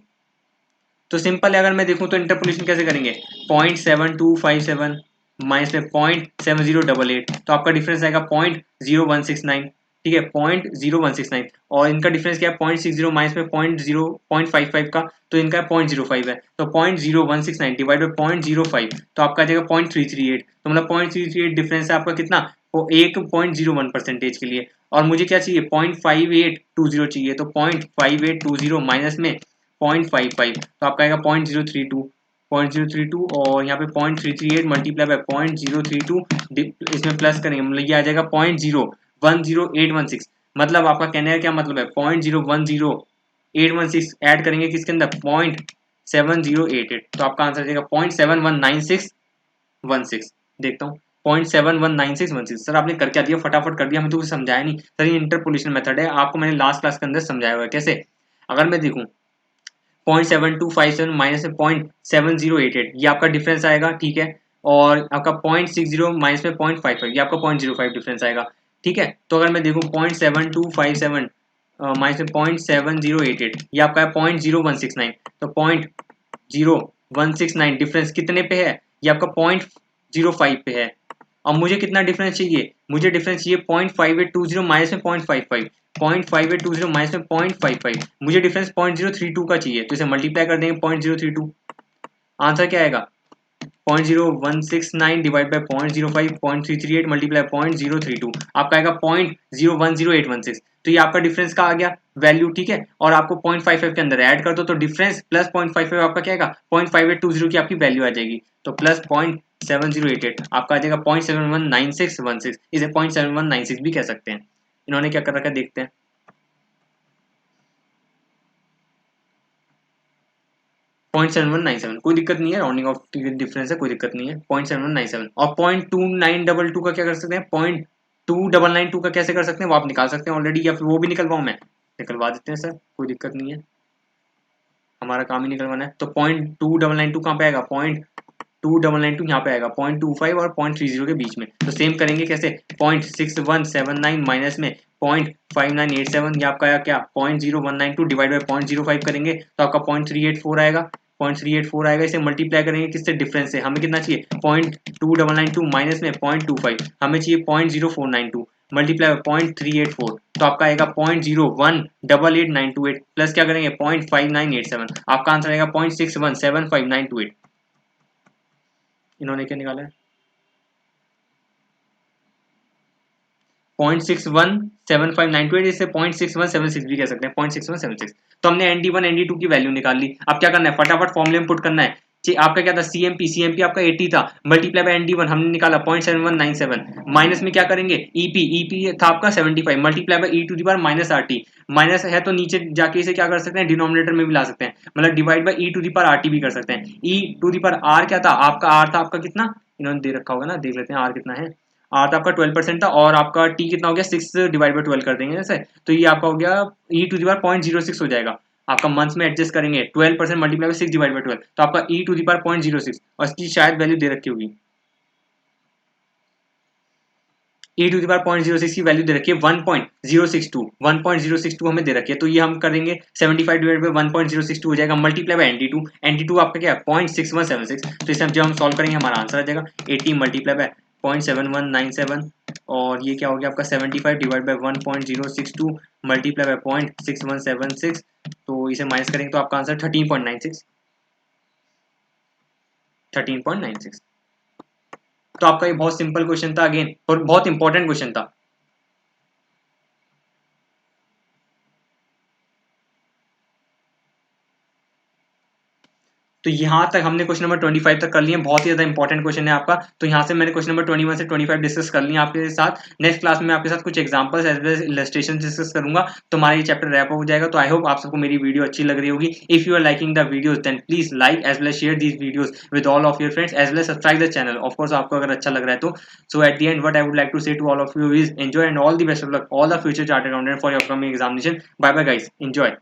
तो सिंपल है, अगर मैं देखूं तो इंटरपोलेशन कैसे करेंगे, 0.7257 माइनस में 0.7088, तो आपका डिफरेंस आएगा 0.0169, ठीक है 0.0169, और इनका डिफरेंस क्या है 0.60 माइनस में 0.55 का, तो इनका 0.05 है, तो 0.0169 डिवाइड बाई 0.05, तो आपका आ जाएगा 0.338, तो मतलब 0.338 डिफरेंस है आपका कितना, वो 1.01% के लिए। और मुझे क्या चाहिए 0.5820 चाहिए, तो 0.5820 माइनस में 0.55, तो आपका आएगा 0.032 और यहाँ पे 0.338 मल्टीप्लाई बाय 0.032, इसमें प्लस करेंगे मतलब ये आ जाएगा 0.010816। मतलब आपका कहने का क्या मतलब है, 0.010816 ऐड करेंगे किसके अंदर 0.7088, तो आपका आंसर आ जाएगा 0.719616। देखता हूँ 0.719616। सर आपने कर क्या दिया, फटाफट कर दिया, हमें तो कुछ समझाया नहीं सर। ये इंटरपोलेशन मेथड है, आपको मैंने लास्ट क्लास के अंदर समझाया हुआ है कैसे। अगर मैं देखूं 0.7257 माइनस में 0.7088 ये आपका डिफरेंस आएगा, ठीक है, और आपका 0.60 माइनस में 0.55 ये आपका 0.05 डिफरेंस आएगा, ठीक है। तो अगर मैं देखूं 0.7257 माइनस में 0.7088 ये आपका है 0.0169, तो 0.0169 डिफरेंस कितने पे है, ये आपका 0.05 पे है। अब मुझे कितना डिफरेंस चाहिए, मुझे डिफरेंस चाहिए 0.5820 माइनस में 0.55, 0.5820 माइनस में 0.55, मुझे डिफरेंस 0.032 का चाहिए, तो इसे मल्टीप्लाई कर देंगे 0.032, आंसर क्या आएगा 0.0169 डिवाइड बाई 0.05, 0.338 मल्टीप्लाई 0.032, आपका आएगा 0.010816। तो ये आपका डिफरेंस का आ गया वैल्यू, ठीक है, और आपको 0.55 के अंदर ऐड कर दो तो डिफरेंस प्लस 0.55 आपका क्या आएगा 0.5820 की आपकी वैल्यू आ जाएगी, तो प्लस 0.7088 आपका आ जाएगा 0.719616, इसे 0.7196 भी कह सकते हैं। इन्होंने क्या कर रखा है देखते हैं, 0.7197, कोई दिक्कत नहीं है, राउंडिंग ऑफ डिफरेंस है, कोई दिक्कत नहीं है। 0.7197 और 0.2922 का क्या कर सकते हैं, 0.2992 का कैसे कर सकते हैं वो आप निकाल सकते हैं ऑलरेडी, या फिर वो भी निकलवाऊं मैं, निकलवा देते हैं सर, कोई दिक्कत नहीं है, हमारा काम ही निकलवाना है। तो 0.2992 कहाँ पे आएगा, 0.2992 यहाँ पे आएगा 0.25 और 0.30 के बीच में। तो सेम करेंगे कैसे, 0.6179 माइनस में 0.5987 ये आपका आया क्या 0.0192 डिवाइड बाई 0.05 करेंगे तो आपका 0.384 आएगा, 0.384 आएगा। इसे मल्टीप्लाई करेंगे किससे, डिफरेंस से, हमें कितना चाहिए 0.2992 माइनस में 0.25, हमें चाहिए 0.0492 मल्टीप्लाई 0.384, तो आपका आएगा 0.01888928 प्लस क्या करेंगे 0.5987, आपका आंसर आएगा 0.617598। इन्होंने क्या निकाला है 0.617598, इसे 0.6176 भी कह सकते हैं, 0.6176। तो हमने ND1 ND2 की वैल्यू निकाल ली। अब क्या करना है, फटाफट फॉर्मूले में पुट करना है। आपका क्या था CMP आपका 80 था, मल्टीप्लाई बाय ND1 हमने निकाला 0.7197, माइनस में क्या करेंगे EP था आपका 75, multiply by e to the power minus RT, minus है तो नीचे जाके इसे क्या कर सकते हैं डिनोमिनेटर में भी ला सकते हैं, मतलब divide by e to the power RT भी कर सकते हैं। e to the power r क्या था आपका, r था आपका कितना, इन्होंने दे रखा होगा ना, देख लेते हैं r कितना है। r तो आपका 12% था, और आपका t कितना हो गया 6 डिवाइड बाई 12 कर देंगे जैसे, तो ये आपका हो गया e टू दी पावर 0.06 हो जाएगा। आपका मंथ्स में एडजस्ट करेंगे 12% मल्टीप्लाई बाई 6 डिवाइड बाई 12, तो आपका e टू दी पावर 0.06, और इसकी शायद वैल्यू दे रखी होगी, e टू दी पावर 0.06 की वैल्यू दे रखी है 1.062 हमें दे रखी है, तो ये हम करेंगे 75 डिवाइड बाई 1.062 हो जाएगा, मल्टीप्लाई बाई ND2 आपका क्या है 0.6176, तो इसे जब हम सॉल्व करेंगे हमारा आंसर आ जाएगा 80 मल्टीप्लाई बाय 0.7197, और ये क्या हो गया आपका 75 डिवाइड बाई 1.062 मल्टीप्लाई बाय 0.6176, तो इसे माइनस करेंगे तो आपका आंसर 13.96। 13.96। तो आपका ये बहुत सिंपल क्वेश्चन था अगेन, और बहुत इंपॉर्टेंट क्वेश्चन था। तो यहाँ तक हमने क्वेश्चन नंबर 25 तक कर लिए, बहुत ही ज्यादा इंपॉर्टेंट क्वेश्चन है आपका। तो यहाँ से मैंने क्वेश्चन नंबर 21 से 25 डिस्कस कर लिए आपके साथ। नेक्स्ट क्लास में आपके साथ कुछ examples as well as illustration discuss करूंगा, तो हमारा ये चैप्टर रैप अप हो जाएगा। तो आई होप आप सबको मेरी वीडियो अच्छी लग रही होगी। If you are liking the videos then please like as well as share these videos with all of your friends as well as subscribe the channel of course आपको अगर अच्छा लग रहा है तो। So at the end what I would like to say to all of you is enjoy and all the best of luck all the future chartered accountant for your upcoming examination. Bye bye guys, enjoy.